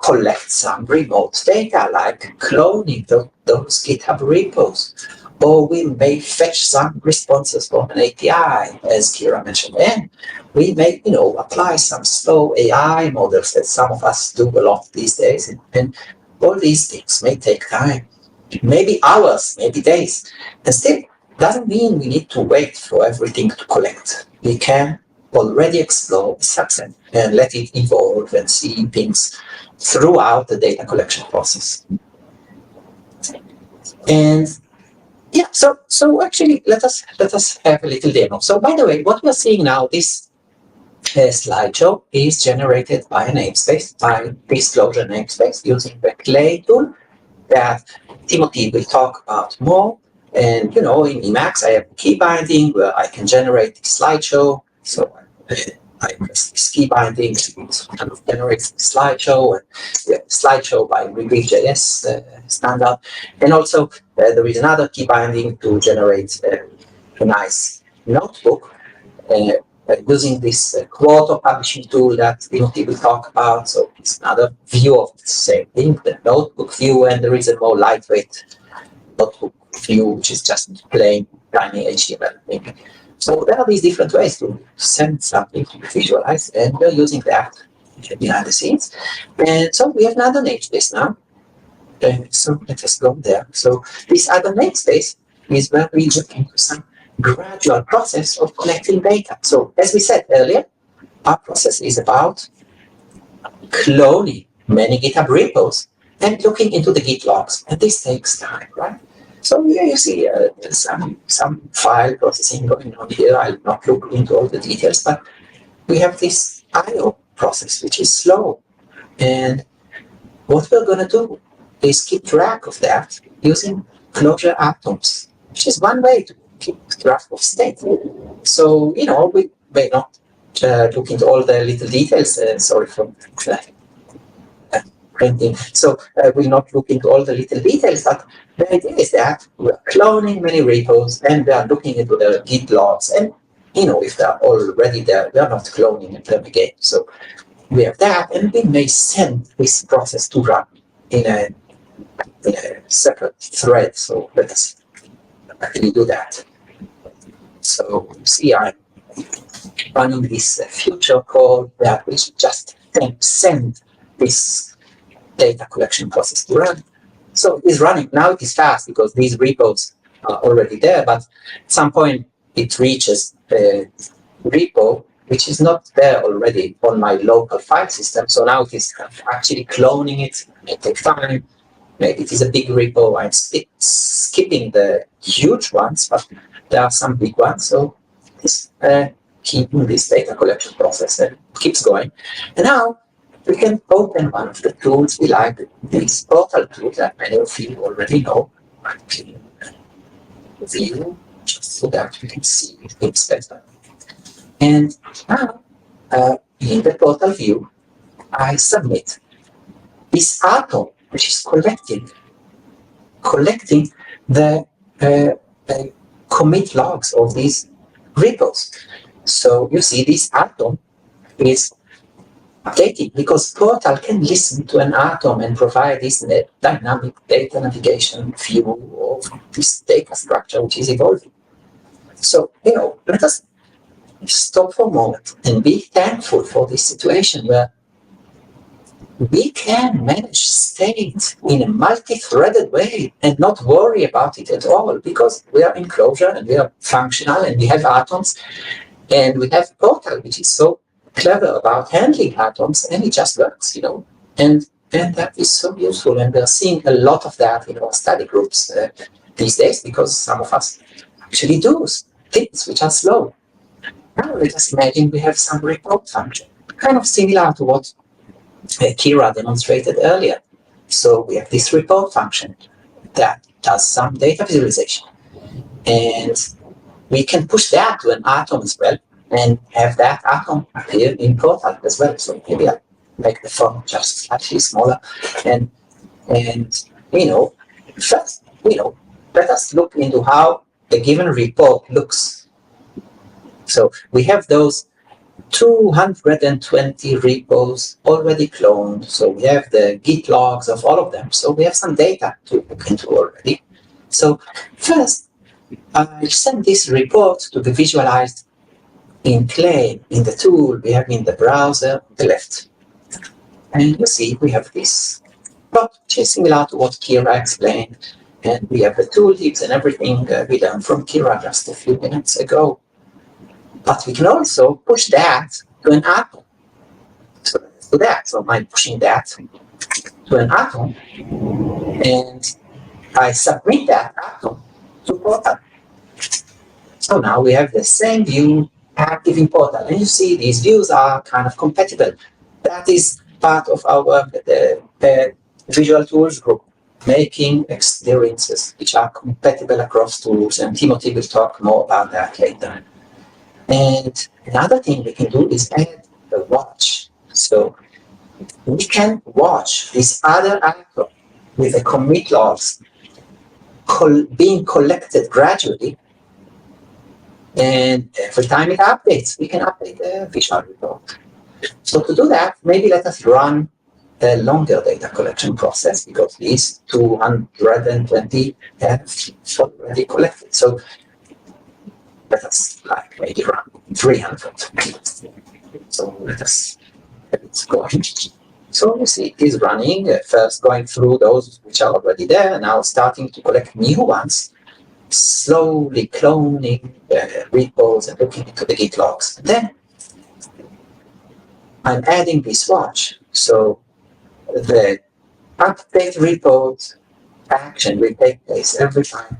collect some remote data, like cloning those GitHub repos. Or we may fetch some responses from an API, as Kira mentioned. And we may, apply some slow AI models that some of us do a lot these days. And all these things may take time, maybe hours, maybe days. And still, doesn't mean we need to wait for everything to collect. We can already explore the subset and let it evolve and see things throughout the data collection process. And yeah, so actually let us have a little demo. So by the way, what we're seeing now, this slideshow is generated by a namespace, by this Clojure namespace using the Clay tool that Timothy will talk about more. And in Emacs, I have key binding where I can generate the slideshow. So I press this key binding, it kind of generates the slideshow, and slideshow by Reveal.js standard. And also there is another key binding to generate a nice notebook using this quarter publishing tool that Timothy will talk about. So it's another view of the same thing, the notebook view, and there is a more lightweight notebook view, which is just plain tiny HTML thing. So there are these different ways to send something to visualize, and we're using that behind the scenes. And so we have another namespace now. So let us go there. So this other namespace is where we look into some gradual process of collecting data. So as we said earlier, our process is about cloning many GitHub repos and looking into the Git logs. And this takes time, right? So here you see some file processing going on here. I'll not look into all the details, but we have this I/O process, which is slow. And what we're going to do is keep track of that using Clojure atoms, which is one way to keep track of state. So, we may not look into all the little details. Sorry for printing. So we'll not look into all the little details, but the idea is that we're cloning many repos and we are looking into the Git logs. And, if they're already there, we are not cloning them again. So we have that, and we may send this process to run in a separate thread. So let us actually do that. So you see, I'm running this future code that we should just send this data collection process to run. So it's running. Now it is fast because these repos are already there, but at some point it reaches a repo which is not there already on my local file system. So now it is actually cloning it. It takes time. Maybe it is a big repo. I'm skipping the huge ones, but there are some big ones. So it's keeping this data collection process and keeps going. And now we can open one of the tools we like, this portal tool that many of you already know. View, just so that we can see things better. And now, in the portal view, I submit this atom, which is collecting the commit logs of these repos. So you see, this atom is updating because Portal can listen to an atom and provide this dynamic data navigation view of this data structure which is evolving. So, let us stop for a moment and be thankful for this situation where we can manage state in a multi-threaded way and not worry about it at all, because we are in Clojure and we are functional and we have atoms and we have Portal, which is so clever about handling atoms, and it just works, and that is so useful. And we're seeing a lot of that in our study groups these days, because some of us actually do things which are slow. Now let us imagine we have some report function, kind of similar to what Kira demonstrated earlier. So we have this report function that does some data visualization, and we can push that to an atom as well and have that atom appear in Portal as well. So maybe I'll make the font just slightly smaller, and first, let us look into how a given report looks. So we have those 220 repos already cloned. So we have the Git logs of all of them. So we have some data to look into already. So first, I send this report to be visualized in Clay, in the tool we have in the browser on the left. And you see we have this plot, which is similar to what Kira explained. And we have the tooltips and everything we learned from Kira just a few minutes ago. But we can also push that to an atom. So let's do that. So I'm pushing that to an atom, and I submit that atom to Portal. So now we have the same view active in Portal. And you see these views are kind of compatible. That is part of our Visual Tools group, making experiences which are compatible across tools. And Timothy will talk more about that later. And another thing we can do is add a watch. So we can watch this other atom with the commit logs being collected gradually. And every time it updates, we can update the visual report. So to do that, maybe let us run a longer data collection process, because these 220 have already collected. So let us maybe run 300. So let us get it going. So you see it is running, first going through those which are already there, now starting to collect new ones, slowly cloning repos and looking into the Git logs. And then I'm adding this watch. So the update report action will take place every time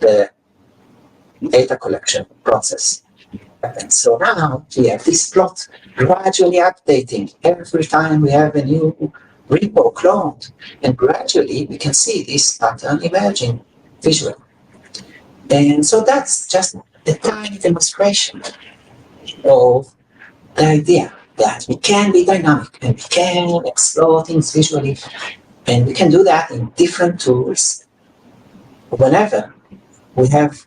the data collection process happens. So now we have this plot gradually updating every time we have a new repo cloned. And gradually we can see this pattern emerging visually. And so that's just a tiny demonstration of the idea that we can be dynamic and we can explore things visually, and we can do that in different tools whenever we have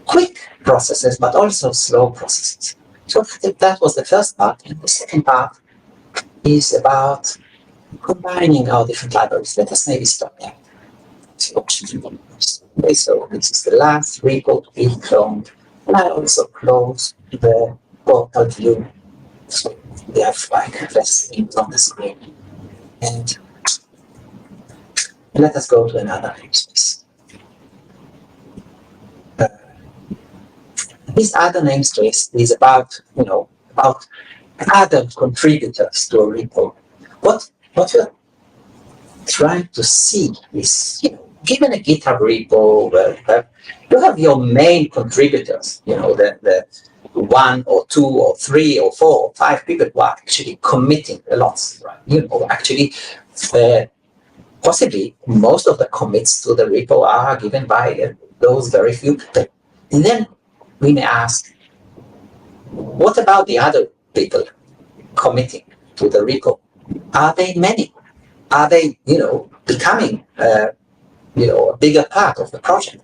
quick processes but also slow processes. So that was the first part, and the second part is about combining our different libraries. Let us maybe stop there. Okay, so this is the last repo to be cloned, and I also close the Portal view. So we have less things on the screen. And let us go to another namespace. This other namespace is about, about other contributors to a repo. What we're trying to see is, given a GitHub repo where you have your main contributors, the 1 or 2 or 3 or 4 or 5 people who are actually committing a lot, right? Actually, possibly most of the commits to the repo are given by those very few people. And then we may ask, what about the other people committing to the repo? Are they many? Are they, becoming, a bigger part of the project?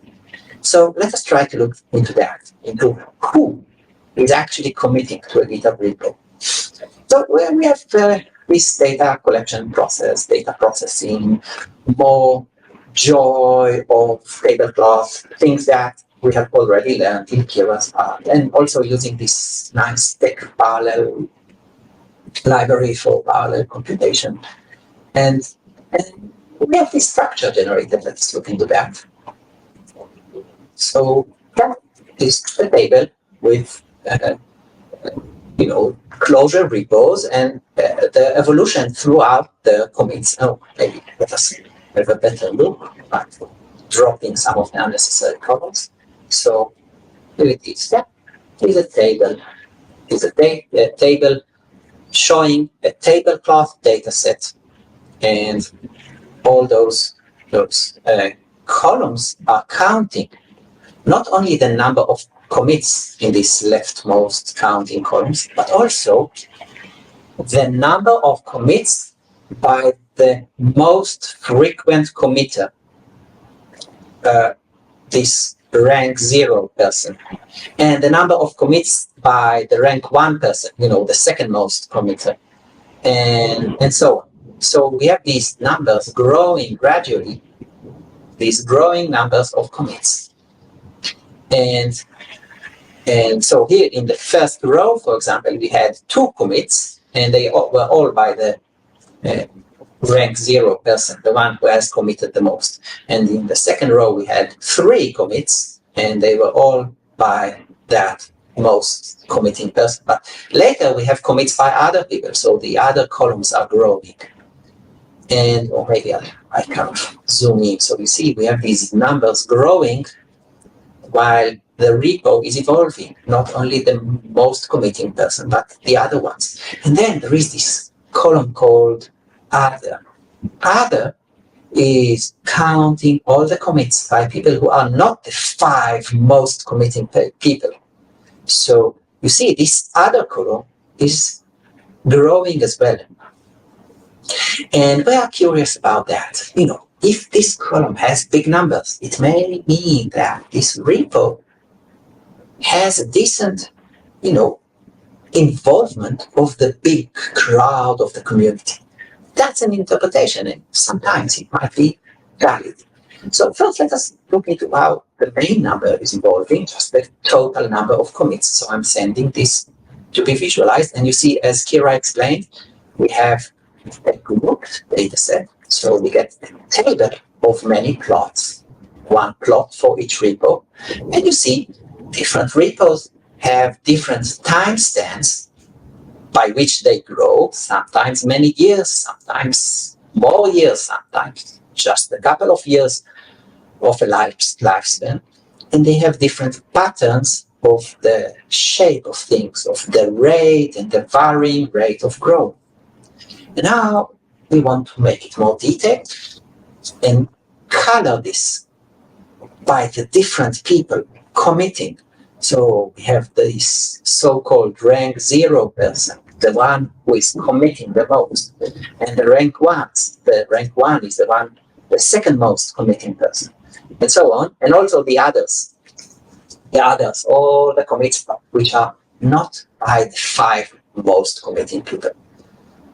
So let us try to look into that, into who is actually committing to a GitHub repo. So we have this data collection process, data processing, more joy of tablecloth, things that we have already learned in Kira's part, and also using this nice tech parallel library for parallel computation. And we have this structure generated. Let's look into that. So that is a table with Clojure repos and the evolution throughout the commits. Oh, maybe let us have a better look at dropping some of the unnecessary columns. So here it is. That is a table. It's a table showing a tablecloth data set, and all those columns are counting not only the number of commits in these leftmost counting columns, but also the number of commits by the most frequent committer, this rank 0 person, and the number of commits by the rank 1 person, the second most committer, and so on. So we have these numbers growing gradually, these growing numbers of commits. And so here in the first row, for example, we had 2 commits, and they were all by the rank 0 person, the one who has committed the most. And in the second row, we had 3 commits, and they were all by that most committing person. But later we have commits by other people, so the other columns are growing. And or maybe I can zoom in. So you see we have these numbers growing while the repo is evolving, not only the most committing person, but the other ones. And then there is this column called other. Other is counting all the commits by people who are not the 5 most committing people. So you see this other column is growing as well. And we are curious about that. If this column has big numbers, it may mean that this repo has a decent, involvement of the big crowd of the community. That's an interpretation, and sometimes it might be valid. So first, let us look into how the main number is evolving, just the total number of commits. So I'm sending this to be visualized, and you see, as Kira explained, we have a grouped data set. So we get a table of many plots, one plot for each repo. And you see different repos have different timestamps by which they grow, sometimes many years, sometimes more years, sometimes just a couple of years of a lifespan. And they have different patterns of the shape of things, of the rate and the varying rate of growth. And now we want to make it more detailed and color this by the different people committing. So we have this so-called rank 0 person, the one who is committing the most, and the rank 1s. The rank 1 is the second most committing person, and so on. And also the others, all the commits which are not by the 5 most committing people.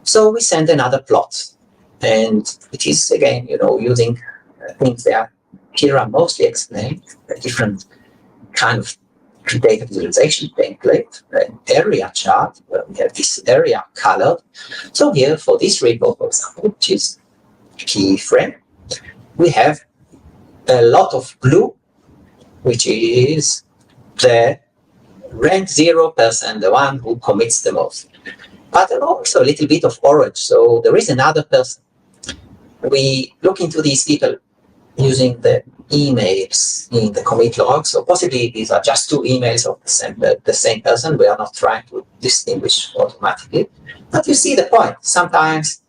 So we send another plot, and it is again, using things that Kira mostly explained, a different kind of data visualization template, an area chart, where we have this area colored. So here for this repo, for example, which is keyframe, we have a lot of blue, which is the rank 0 person, the one who commits the most. But also a little bit of orange, so there is another person. We look into these people using the emails in the commit log, so possibly these are just 2 emails of the same person. We are not trying to distinguish automatically, but you see the point. Sometimes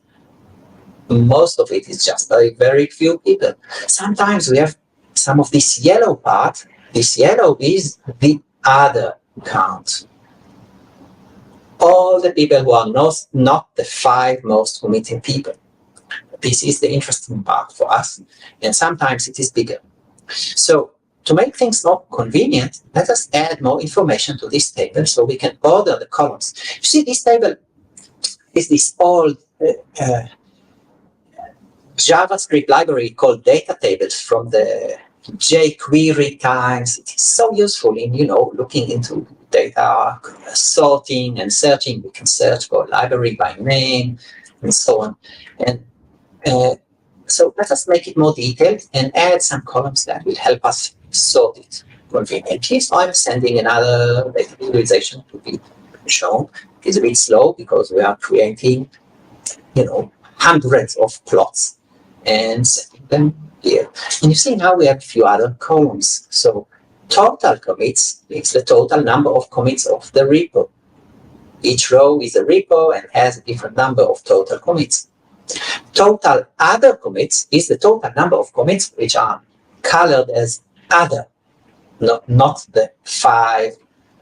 most of it is just by very few people. Sometimes we have some of this yellow part. This yellow is the other count. All the people who are not the 5 most committing people. This is the interesting part for us, and sometimes it is bigger. So to make things more convenient, let us add more information to this table so we can order the columns. You see, this table is this old JavaScript library called data tables from the jQuery times. It is so useful in, looking into data, sorting and searching. We can search for a library by name and so on. And so let us make it more detailed and add some columns that will help us sort it conveniently. So I'm sending another data visualization to be shown. It's a bit slow because we are creating, hundreds of plots and setting them here. And you see now we have a few other columns. So total commits is the total number of commits of the repo. Each row is a repo and has a different number of total commits. Total other commits is the total number of commits which are colored as other, not the 5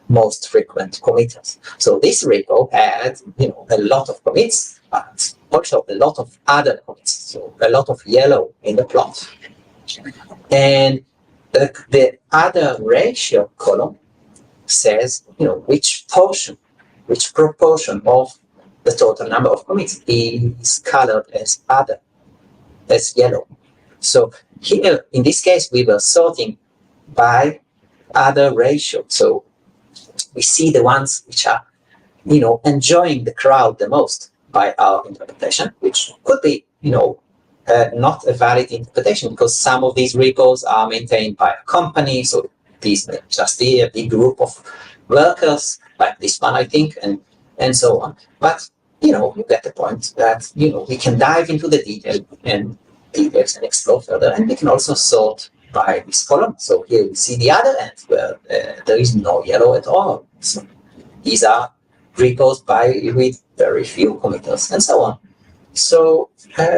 most frequent committers. So this repo had, a lot of commits, but also a lot of other commits. So a lot of yellow in the plot. And the other ratio column says, which proportion of the total number of commits is colored as other, as yellow. So here, in this case, we were sorting by other ratio. So we see the ones which are, enjoying the crowd the most by our interpretation, which could be, not a valid interpretation because some of these repos are maintained by a company. So these may just be a big group of workers like this one, I think, and so on. But you get the point that we can dive into the details and explore further, and we can also sort by this column. So here we see the other end where there is no yellow at all. So these are repos with very few committers and so on. So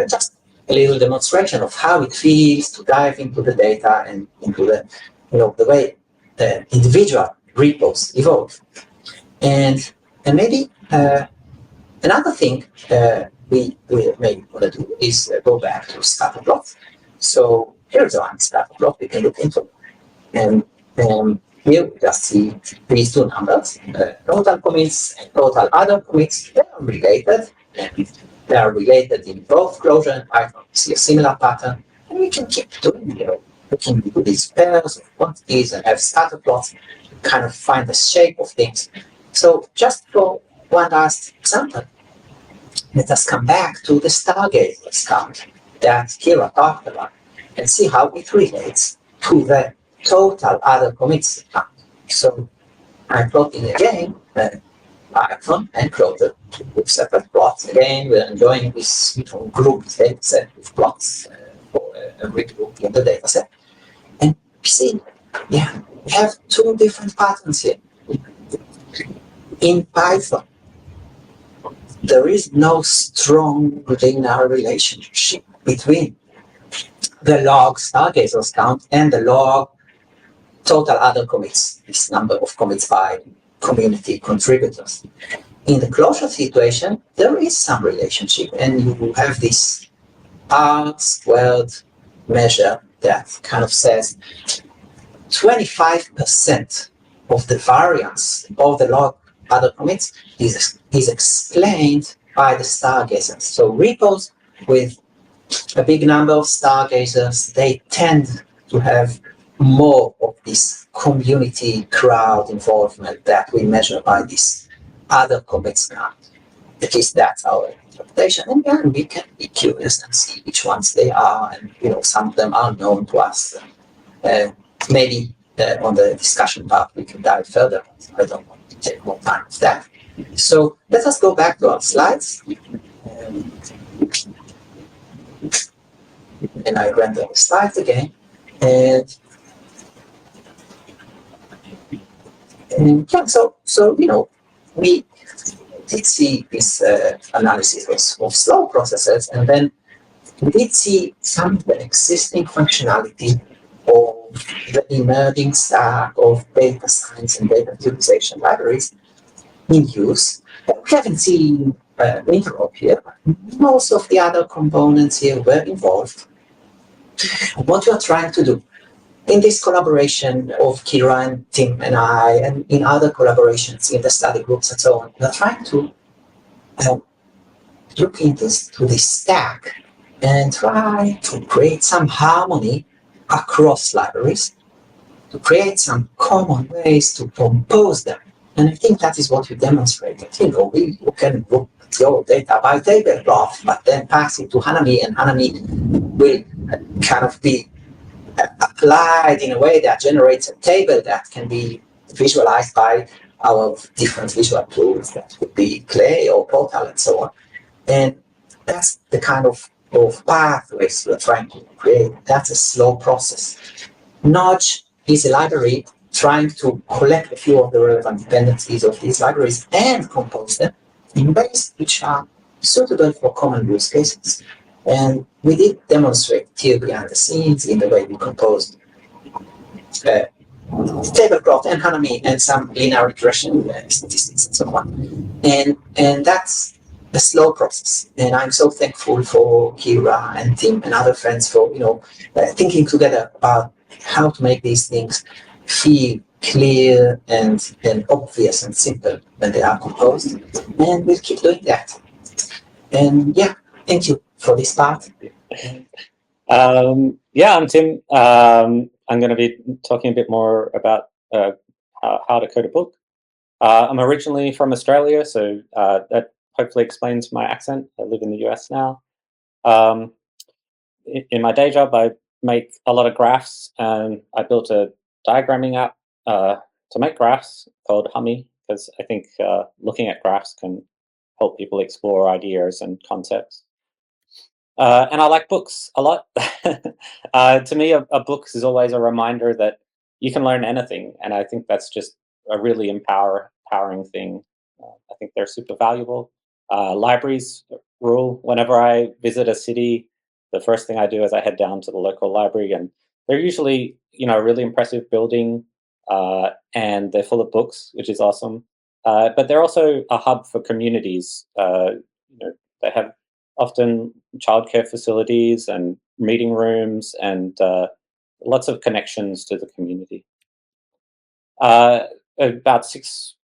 just a little demonstration of how it feels to dive into the data and into the way the individual repos evolve. And maybe another thing we maybe want to do is go back to scatter plot. So here's one scatter plot we can look into. And here we just see these two numbers, total commits and total other commits. They are related. And they are related in both Clojure and Python. We see a similar pattern. And we can keep doing we can do these pairs of quantities and have scatter plots, kind of find the shape of things. So just for one last example, let us come back to the stargazers count that Kira talked about and see how it relates to the total other commits count. So I'm plotting again Python and Clojure with separate plots. Again, we're enjoying this group data set with plots for every group in the data set. And you see, we have two different patterns here. In Python, there is no strong linear relationship between the log stargazers count and the log total other commits, this number of commits by community contributors. In the Clojure situation, there is some relationship, and you have this R² measure that kind of says 25% of the variance of the log other commits is explained by the stargazers. So repos with a big number of stargazers, they tend to have more of this community crowd involvement that we measure by this other commits count. At least that's our interpretation. And then we can be curious and see which ones they are, and some of them are known to us. Maybe on the discussion part we can dive further. I don't want to take more time with that. So let us go back to our slides. And I render the slides again. And yeah, so we did see this analysis of slow processes, and then we did see some of the existing functionality of the emerging stack of data science and data visualization libraries in use. We haven't seen interop here. Most of the other components here were involved. What we are trying to do in this collaboration of Kira and Tim and I, and in other collaborations in the study groups and so on, we are trying to look into this stack and try to create some harmony across libraries, to create some common ways to compose them. And I think that is what we demonstrated. We can look at your data by table graph, but then pass it to Hummi, and Hummi will kind of be applied in a way that generates a table that can be visualized by our different visual tools, that could be Clay or Portal and so on. And that's the kind of pathways we're trying to create. That's a slow process. Notch is a library trying to collect a few of the relevant dependencies of these libraries and compose them in ways which are suitable for common use cases. And we did demonstrate here behind the scenes in the way we composed tablecloth and Hummi and some linear regression statistics and so on. And that's a slow process. And I'm so thankful for Kira and Tim and other friends for thinking together about how to make these things feel clear and obvious and simple when they are composed. And we'll keep doing that. And yeah, thank you for this part. Yeah, I'm Tim. I'm going to be talking a bit more about how to code a book. I'm originally from Australia, so that hopefully explains my accent. I live in the US now. In my day job, I make a lot of graphs, and I built a diagramming app to make graphs called Hummi, because I think looking at graphs can help people explore ideas and concepts. And I like books a lot. To me, a book is always a reminder that you can learn anything, and I think that's just a really empowering thing. I think they're super valuable. Libraries rule. Whenever I visit a city, the first thing I do is I head down to the local library, and they're usually, a really impressive building, and they're full of books, which is awesome. But they're also a hub for communities. They have often childcare facilities and meeting rooms and lots of connections to the community. About six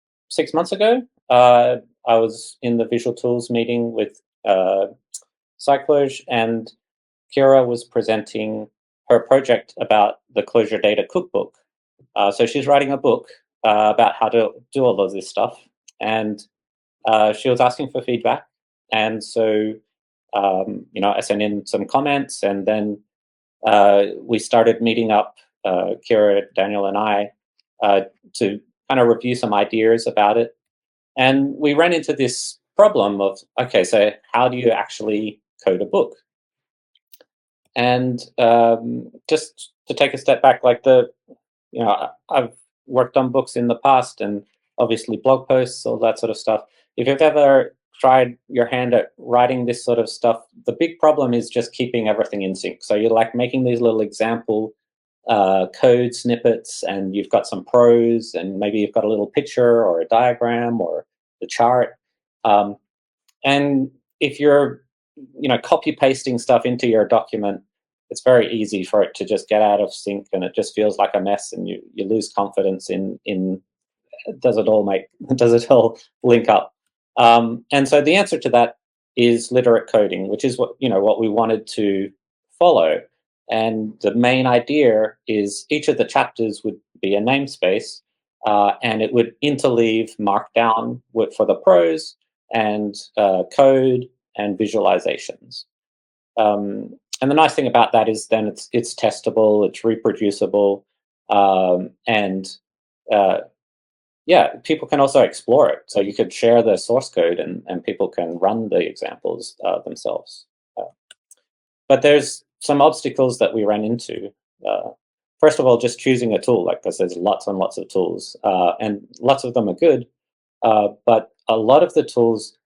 months ago, I was in the Visual Tools meeting with Scicloj, and Kira was presenting her project about the Clojure data cookbook. So she's writing a book about how to do all of this stuff, and she was asking for feedback. And so, I sent in some comments, and then we started meeting up, Kira, Daniel, and I, to kind of review some ideas about it. And we ran into this problem of, okay, so how do you actually code a book? And just to take a step back, like I've worked on books in the past, and obviously blog posts, all that sort of stuff. If you've ever tried your hand at writing this sort of stuff, the big problem is just keeping everything in sync. So you're like making these little example code snippets, and you've got some prose, and maybe you've got a little picture or a diagram or the chart. And if you're, copy pasting stuff into your document, it's very easy for it to just get out of sync, and it just feels like a mess, and you lose confidence in does it all link up? And so the answer to that is literate coding, which is what we wanted to follow. And the main idea is each of the chapters would be a namespace, and it would interleave markdown for the prose, and code and visualizations. And the nice thing about that is then it's testable, it's reproducible, and people can also explore it. So you could share the source code, and people can run the examples themselves. But there's some obstacles that we ran into. First of all, just choosing a tool, because there's lots and lots of tools, and lots of them are good, but a lot of the tools,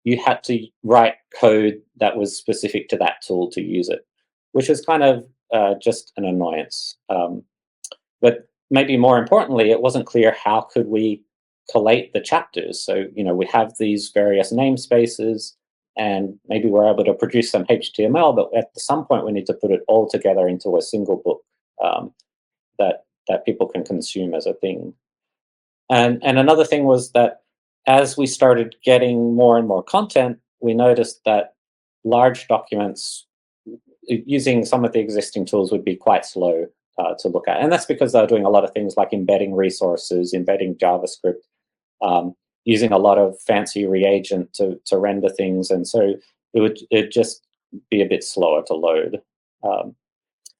you had to write code that was specific to that tool to use it, which is kind of just an annoyance. But maybe more importantly, it wasn't clear how could we collate the chapters. So, we have these various namespaces, and maybe we're able to produce some HTML, but at some point we need to put it all together into a single book that people can consume as a thing. And another thing was that as we started getting more and more content, we noticed that large documents using some of the existing tools would be quite slow to look at. And that's because they're doing a lot of things like embedding resources, embedding JavaScript, using a lot of fancy reagent to render things. And so it'd just be a bit slower to load. And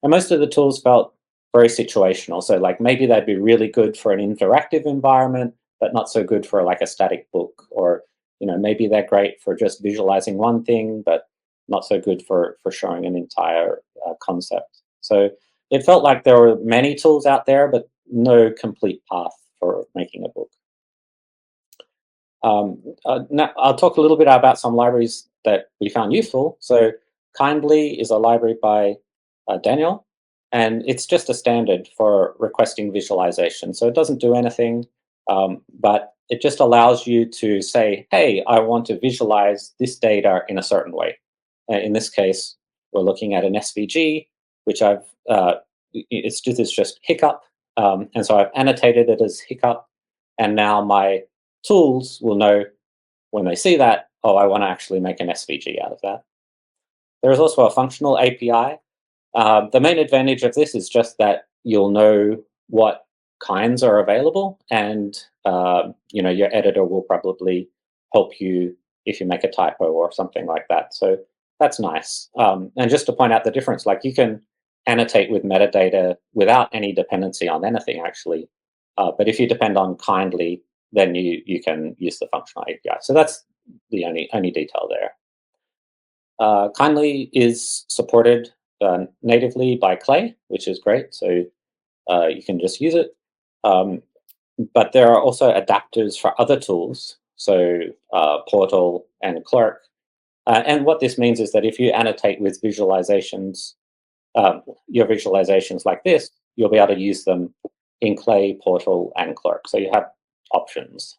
most of the tools felt very situational. So like maybe they'd be really good for an interactive environment, but not so good for like a static book. Or maybe they're great for just visualizing one thing, but not so good for showing an entire concept. So it felt like there were many tools out there, but no complete path for making a book. Now I'll talk a little bit about some libraries that we found useful. So Kindly is a library by Daniel, and it's just a standard for requesting visualization. So it doesn't do anything, but it just allows you to say, hey, I want to visualize this data in a certain way. In this case, we're looking at an SVG, which it's just hiccup. And so I've annotated it as hiccup. And now my tools will know when they see that, oh, I want to actually make an SVG out of that. There is also a functional API. The main advantage of this is just that you'll know what kinds are available, and your editor will probably help you if you make a typo or something like that. So that's nice. And just to point out the difference, like you can annotate with metadata without any dependency on anything, actually. But if you depend on kindly, then you can use the functional API. So that's the only detail there. Kindly is supported natively by Clay, which is great. So you can just use it. But there are also adapters for other tools, so Portal and Clerk. And what this means is that if you annotate with visualizations, your visualizations like this, you'll be able to use them in Clay, Portal, and Clerk. So you have options.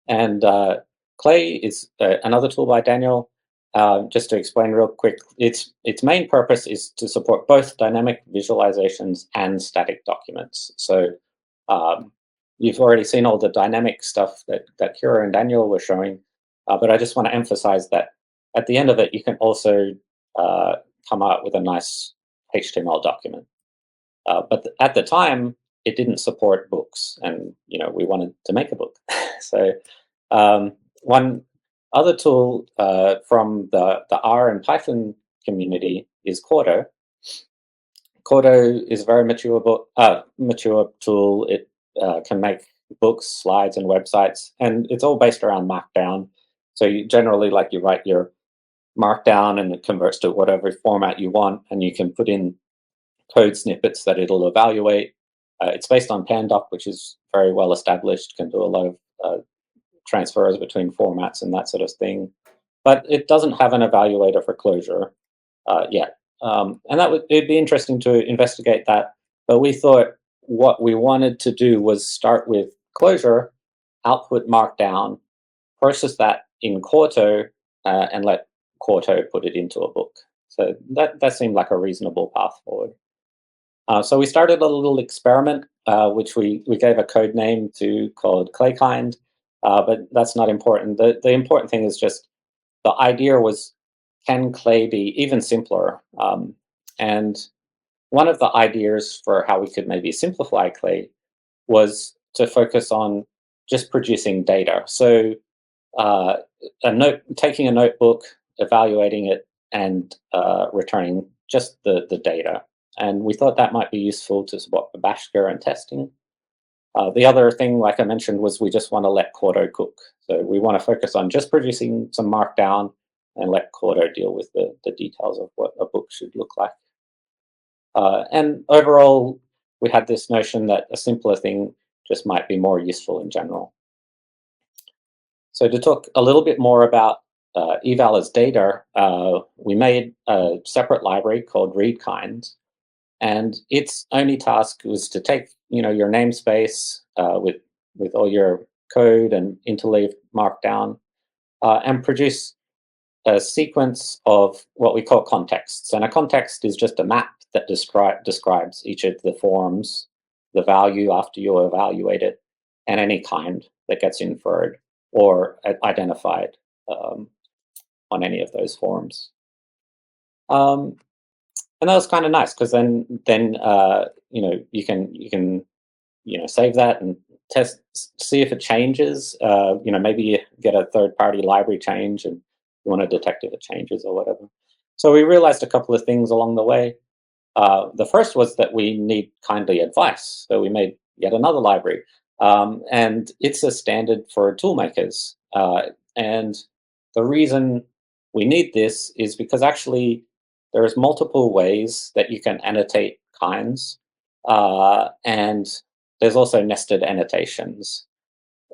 And Clay is another tool by Daniel. Just to explain real quick, its main purpose is to support both dynamic visualizations and static documents. So you've already seen all the dynamic stuff that Kira and Daniel were showing, but I just want to emphasize that at the end of it, you can also come out with a nice HTML document. But at the time, it didn't support books, and we wanted to make a book. So one other tool from the R and Python community is Cordo. Cordo is a very mature tool. It can make books, slides, and websites, and it's all based around Markdown. So you generally, you write your Markdown, and it converts to whatever format you want, and you can put in code snippets that it'll evaluate. It's based on Pandoc, which is very well established, can do a lot of transfers between formats and that sort of thing. But it doesn't have an evaluator for Clojure yet. And it'd be interesting to investigate that. But we thought what we wanted to do was start with Clojure, output Markdown, process that in Quarto, and let Quarto put it into a book. So that seemed like a reasonable path forward. So we started a little experiment, which we gave a code name to called Claykind, but that's not important. The important thing is just the idea was, can Clay be even simpler? And one of the ideas for how we could maybe simplify Clay was to focus on just producing data. So taking a notebook, evaluating it, and returning just the data. And we thought that might be useful to support the Bashka and testing. The other thing, like I mentioned, was we just want to let Cordo cook. So we want to focus on just producing some Markdown and let Cordo deal with the details of what a book should look like. And overall, we had this notion that a simpler thing just might be more useful in general. So to talk a little bit more about eval as data, we made a separate library called readkind. And its only task was to take, your namespace with all your code and interleaved Markdown, and produce a sequence of what we call contexts. And a context is just a map that describes each of the forms, the value after you evaluate it, and any kind that gets inferred or identified on any of those forms. And that was kind of nice, because then you can save that and test, see if it changes. Maybe you get a third-party library change and you want to detect if it changes or whatever. So we realized a couple of things along the way. The first was that we need kindly advice. So we made yet another library. And it's a standard for tool makers. And the reason we need this is because actually there's multiple ways that you can annotate kinds. And there's also nested annotations.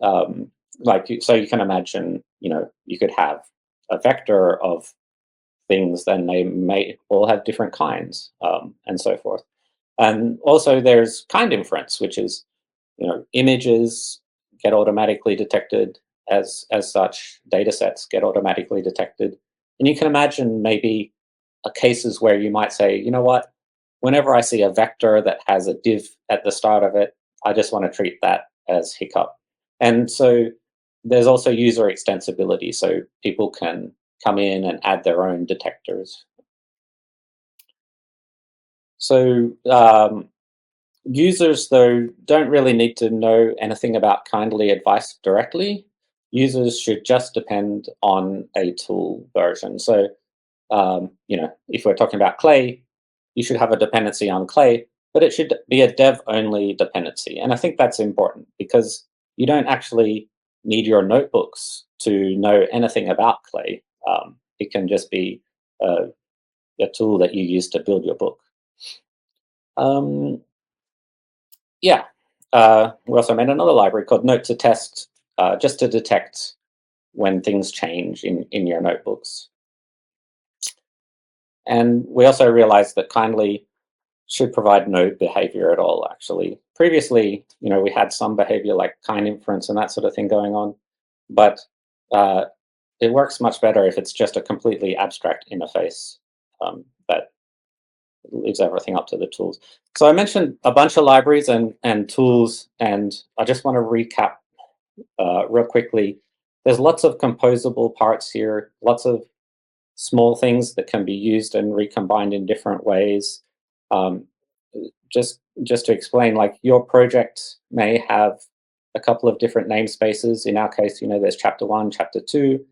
So you can imagine, you could have a vector of things, then they may all have different kinds, and so forth. And also there's kind inference, which is, images get automatically detected as such, data sets get automatically detected. And you can imagine maybe cases where you might say, you know what, whenever I see a vector that has a div at the start of it, I just want to treat that as hiccup. And so there's also user extensibility, so people can come in and add their own detectors. So users, though, don't really need to know anything about kindly advice directly. Users should just depend on a tool version. So, if we're talking about Clay, you should have a dependency on Clay, but it should be a dev-only dependency. And I think that's important because you don't actually need your notebooks to know anything about Clay. It can just be a tool that you use to build your book. Yeah, we also made another library called Note to Test, just to detect when things change in your notebooks. And we also realized that Kindly should provide no behavior at all, actually. Previously, we had some behavior like kind inference and that sort of thing going on, but it works much better if it's just a completely abstract interface that leaves everything up to the tools. So I mentioned a bunch of libraries and tools, and I just want to recap real quickly. There's lots of composable parts here, lots of small things that can be used and recombined in different ways. Just to explain, like your project may have a couple of different namespaces. In our case, there's chapter 1, chapter 2.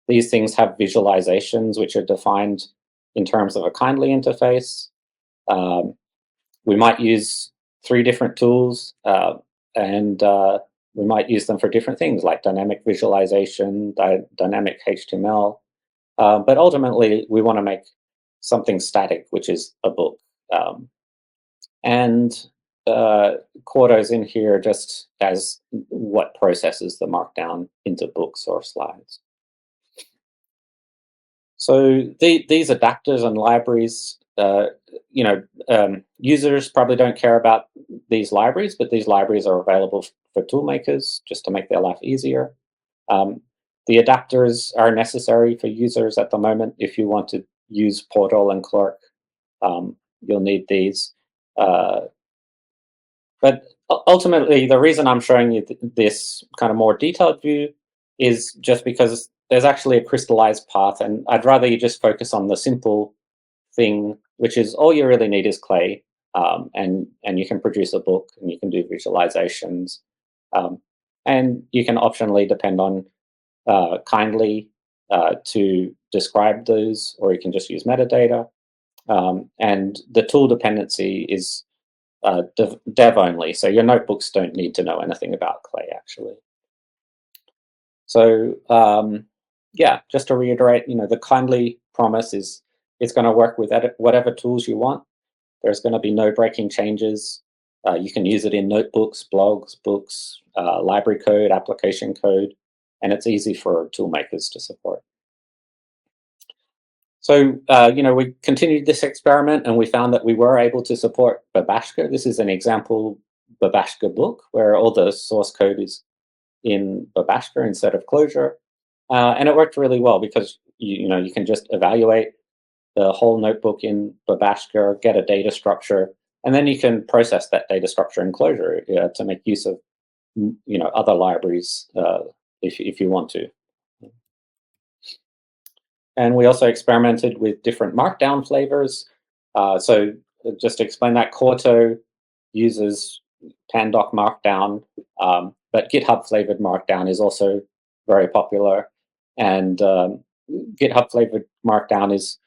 These things have visualizations which are defined in terms of a Kindly interface. We might use 3 different tools, and we might use them for different things like dynamic visualization, dynamic HTML. But ultimately, we want to make something static, which is a book. And Quarto's in here just as what processes the markdown into books or slides. So these adapters and libraries, users probably don't care about these libraries, but these libraries are available for tool makers just to make their life easier. The adapters are necessary for users at the moment. If you want to use Portal and Clerk, you'll need these. But ultimately, the reason I'm showing you this kind of more detailed view is just because there's actually a crystallized path, and I'd rather you just focus on the simple thing, which is all you really need is Clay, and you can produce a book, and you can do visualizations, and you can optionally depend on Kindly to describe those, or you can just use metadata. And the tool dependency is dev only, so your notebooks don't need to know anything about Clay, actually. So yeah, just to reiterate, the Kindly promise is it's going to work with whatever tools you want. There's going to be no breaking changes. You can use it in notebooks, blogs, books, library code, application code, and it's easy for tool makers to support. So, we continued this experiment and we found that we were able to support Babashka. This is an example Babashka book where all the source code is in Babashka instead of Clojure. And it worked really well because, you can just evaluate the whole notebook in Babashka, get a data structure, and then you can process that data structure in Clojure to make use of, other libraries if you want to. And we also experimented with different markdown flavors. So just to explain that, Quarto uses Pandoc Markdown, but GitHub flavored Markdown is also very popular. And GitHub flavored Markdown is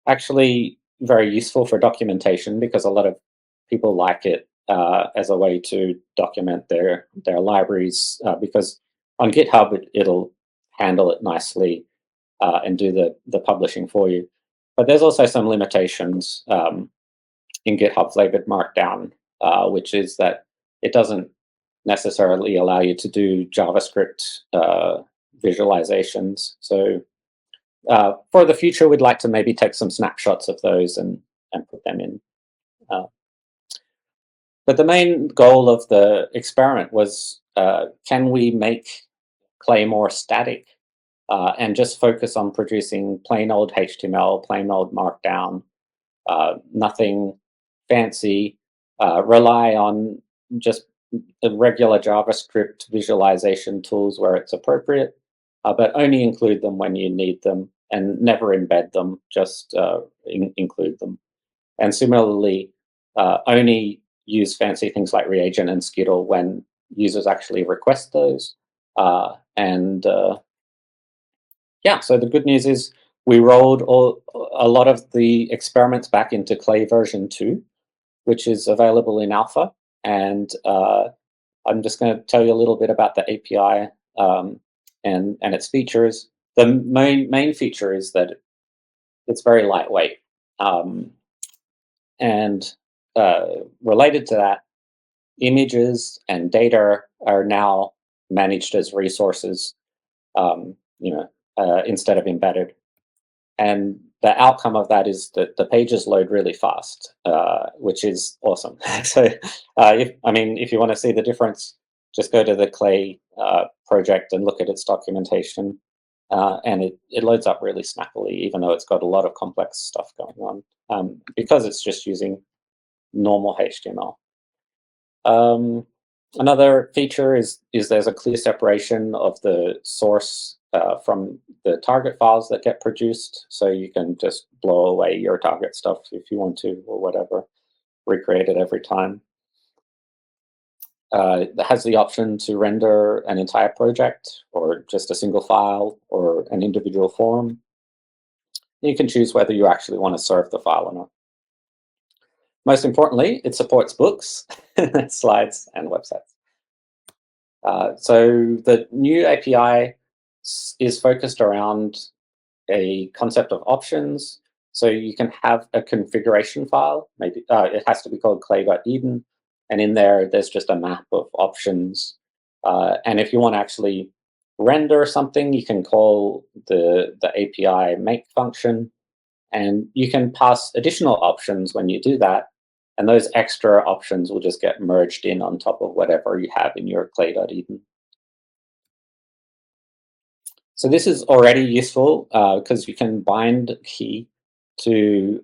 actually very useful for documentation because a lot of people like it as a way to document their libraries because on GitHub it'll handle it nicely and do the publishing for you. But there's also some limitations in GitHub flavored Markdown, which is that it doesn't necessarily allow you to do JavaScript visualizations. So for the future, we'd like to maybe take some snapshots of those and put them in. But the main goal of the experiment was, can we make Clay more static and just focus on producing plain old HTML, plain old Markdown, nothing fancy, rely on just the regular JavaScript visualization tools where it's appropriate, but only include them when you need them and never embed them, just include them. And similarly, only use fancy things like reagent and Scicloj when users actually request those. Yeah, so the good news is we rolled a lot of the experiments back into Clay version 2. which is available in alpha, and I'm just going to tell you a little bit about the API and its features. The main feature is that it's very lightweight, and related to that, images and data are now managed as resources, instead of embedded. And the outcome of that is that the pages load really fast, which is awesome. So, if you want to see the difference, just go to the Clay project and look at its documentation, and it loads up really snappily, even though it's got a lot of complex stuff going on, because it's just using normal HTML. Another feature is there's a clear separation of the source from the target files that get produced, so you can just blow away your target stuff if you want to, or whatever, recreate it every time. It has the option to render an entire project, or just a single file, or an individual form. You can choose whether you actually want to serve the file or not. Most importantly, it supports books, slides, and websites. So the new API is focused around a concept of options. So you can have a configuration file. Maybe it has to be called clay.eden, and in there's just a map of options. And if you want to actually render something, you can call the API make function, and you can pass additional options when you do that. And those extra options will just get merged in on top of whatever you have in your clay.eden. So this is already useful because you can bind key to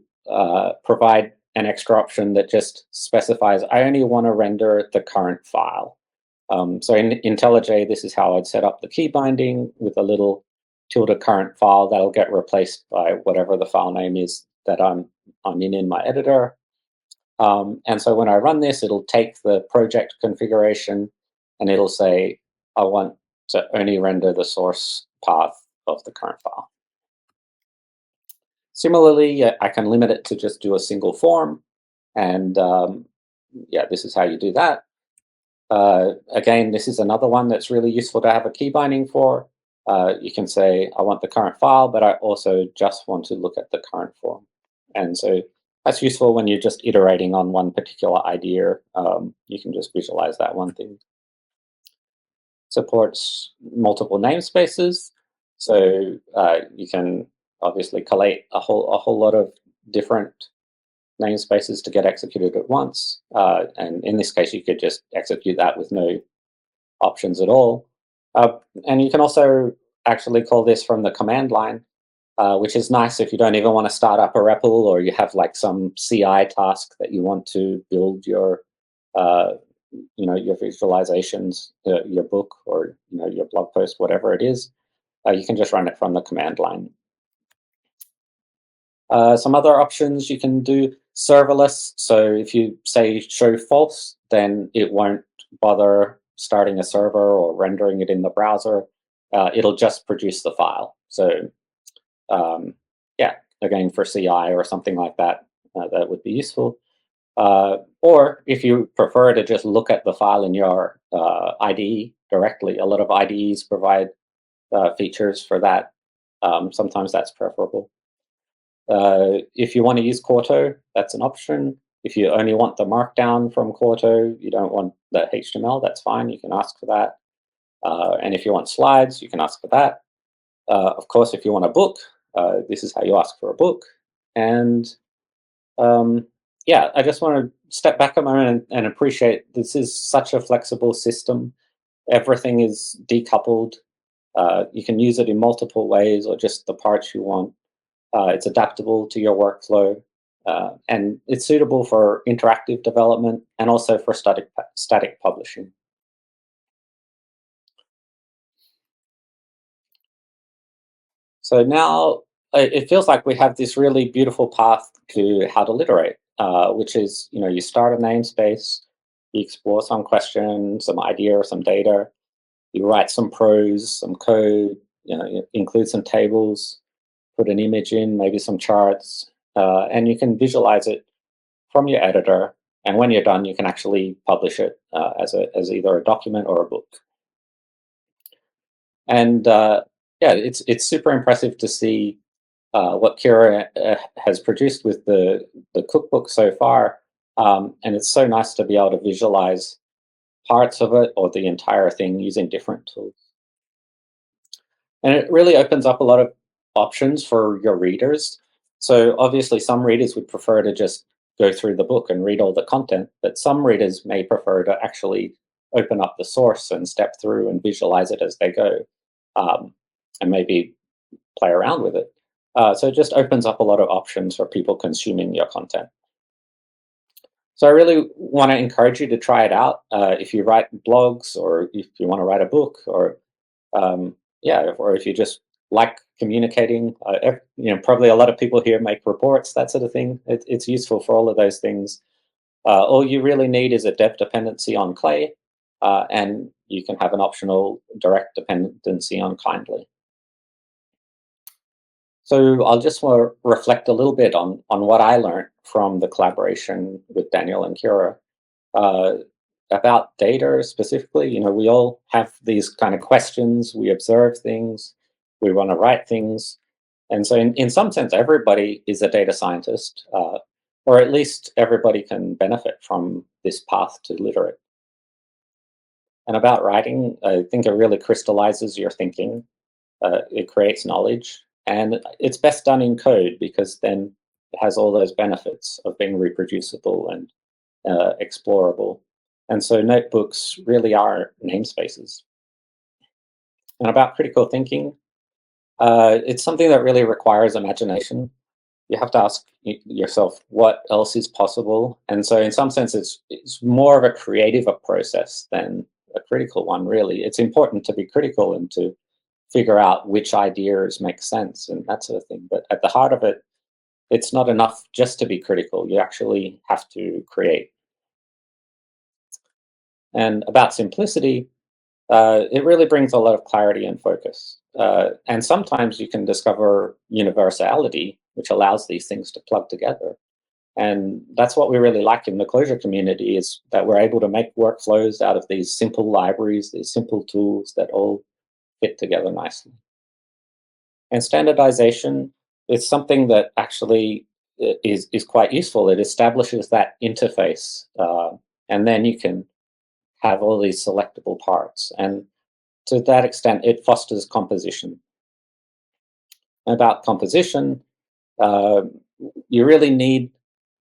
provide an extra option that just specifies, I only want to render the current file. So in IntelliJ, this is how I'd set up the key binding with a little tilde current file that'll get replaced by whatever the file name is that I'm in my editor. And so when I run this, it'll take the project configuration and it'll say, I want to only render the source path of the current file. Similarly, I can limit it to just do a single form. And this is how you do that. Again, this is another one that's really useful to have a key binding for. You can say, I want the current file, but I also just want to look at the current form. And so that's useful when you're just iterating on one particular idea. You can just visualize that one thing. Supports multiple namespaces, so you can obviously collate a whole lot of different namespaces to get executed at once. And in this case, you could just execute that with no options at all. And you can also actually call this from the command line, which is nice if you don't even want to start up a REPL, or you have like some CI task that you want to build your your visualizations, your book, or your blog post, whatever it is. You can just run it from the command line. Some other options you can do: serverless. So if you say show false, then it won't bother starting a server or rendering it in the browser. It'll just produce the file. So again, for CI or something like that, that would be useful. Or if you prefer to just look at the file in your IDE directly, a lot of IDEs provide features for that. Sometimes that's preferable. If you want to use Quarto, that's an option. If you only want the markdown from Quarto, you don't want the HTML, that's fine. You can ask for that. And if you want slides, you can ask for that. Of course, if you want a book, this is how you ask for a book. And I just want to step back a moment and appreciate this is such a flexible system. Everything is decoupled. You can use it in multiple ways, or just the parts you want. It's adaptable to your workflow, and it's suitable for interactive development and also for static publishing. So now it feels like we have this really beautiful path to how to literate, which is, you start a namespace, you explore some question, some idea, or some data, you write some prose, some code, you include some tables, put an image in, maybe some charts, and you can visualize it from your editor And when you're done, you can actually publish it as either a document or a book. And yeah, it's super impressive to see what Kira has produced with the cookbook so far. And it's so nice to be able to visualize parts of it or the entire thing using different tools. And it really opens up a lot of options for your readers. So obviously some readers would prefer to just go through the book and read all the content, but some readers may prefer to actually open up the source and step through and visualize it as they go, and maybe play around with it. So it just opens up a lot of options for people consuming your content. So I really want to encourage you to try it out. If you write blogs, or if you want to write a book, or yeah, or if you just like communicating, probably a lot of people here make reports, that sort of thing. It's useful for all of those things. All you really need is a dev dependency on Clay, and you can have an optional direct dependency on Kindly. So I'll just reflect a little bit on what I learned from the collaboration with Daniel and Kira. About data specifically, we all have these kind of questions, we observe things, we want to write things. And so in some sense, everybody is a data scientist, or at least everybody can benefit from this path to literate. And about writing, I think it really crystallizes your thinking. It creates knowledge, and it's best done in code because then it has all those benefits of being reproducible and explorable. And so notebooks really are namespaces. And about critical thinking, it's something that really requires imagination. You have to ask yourself what else is possible. And so in some sense, it's more of a creative process than a critical one, really. It's important to be critical and to figure out which ideas make sense and that sort of thing. But at the heart of it, it's not enough just to be critical. You actually have to create. And about simplicity, it really brings a lot of clarity and focus. And sometimes you can discover universality, which allows these things to plug together. And that's what we really like in the Clojure community, is that we're able to make workflows out of these simple libraries, these simple tools that all fit together nicely. And standardization is something that actually is quite useful. It establishes that interface, and then you can have all these selectable parts. And to that extent, it fosters composition. About composition, you really need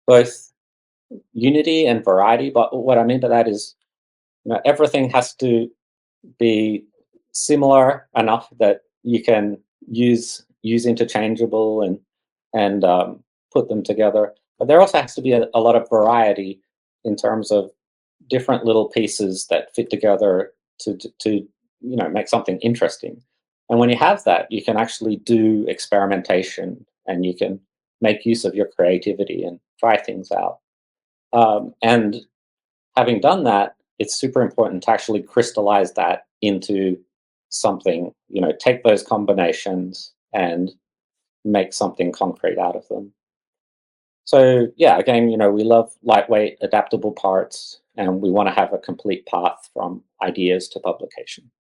both unity and variety. But what I mean by that is, everything has to be similar enough that you can use interchangeable and put them together. But there also has to be a lot of variety in terms of different little pieces that fit together to make something interesting. And when you have that, you can actually do experimentation, and you can make use of your creativity and try things out. And having done that, it's super important to actually crystallize that into something, take those combinations and make something concrete out of them. So yeah, again, we love lightweight, adaptable parts, and we want to have a complete path from ideas to publication.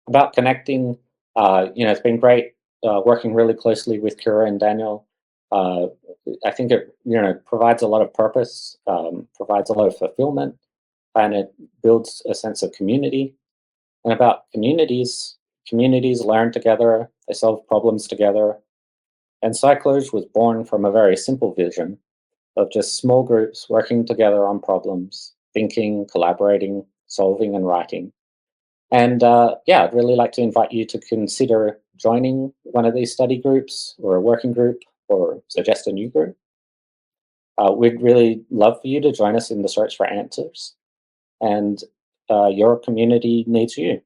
About connecting, it's been great working really closely with Kira and Daniel. I think it provides a lot of purpose, provides a lot of fulfillment, and it builds a sense of community. And about communities learn together, they solve problems together. And Scicloj was born from a very simple vision of just small groups working together on problems, thinking, collaborating, solving, and writing. And yeah, I'd really like to invite you to consider joining one of these study groups or a working group, or suggest a new group. We'd really love for you to join us in the search for answers. And your community needs you.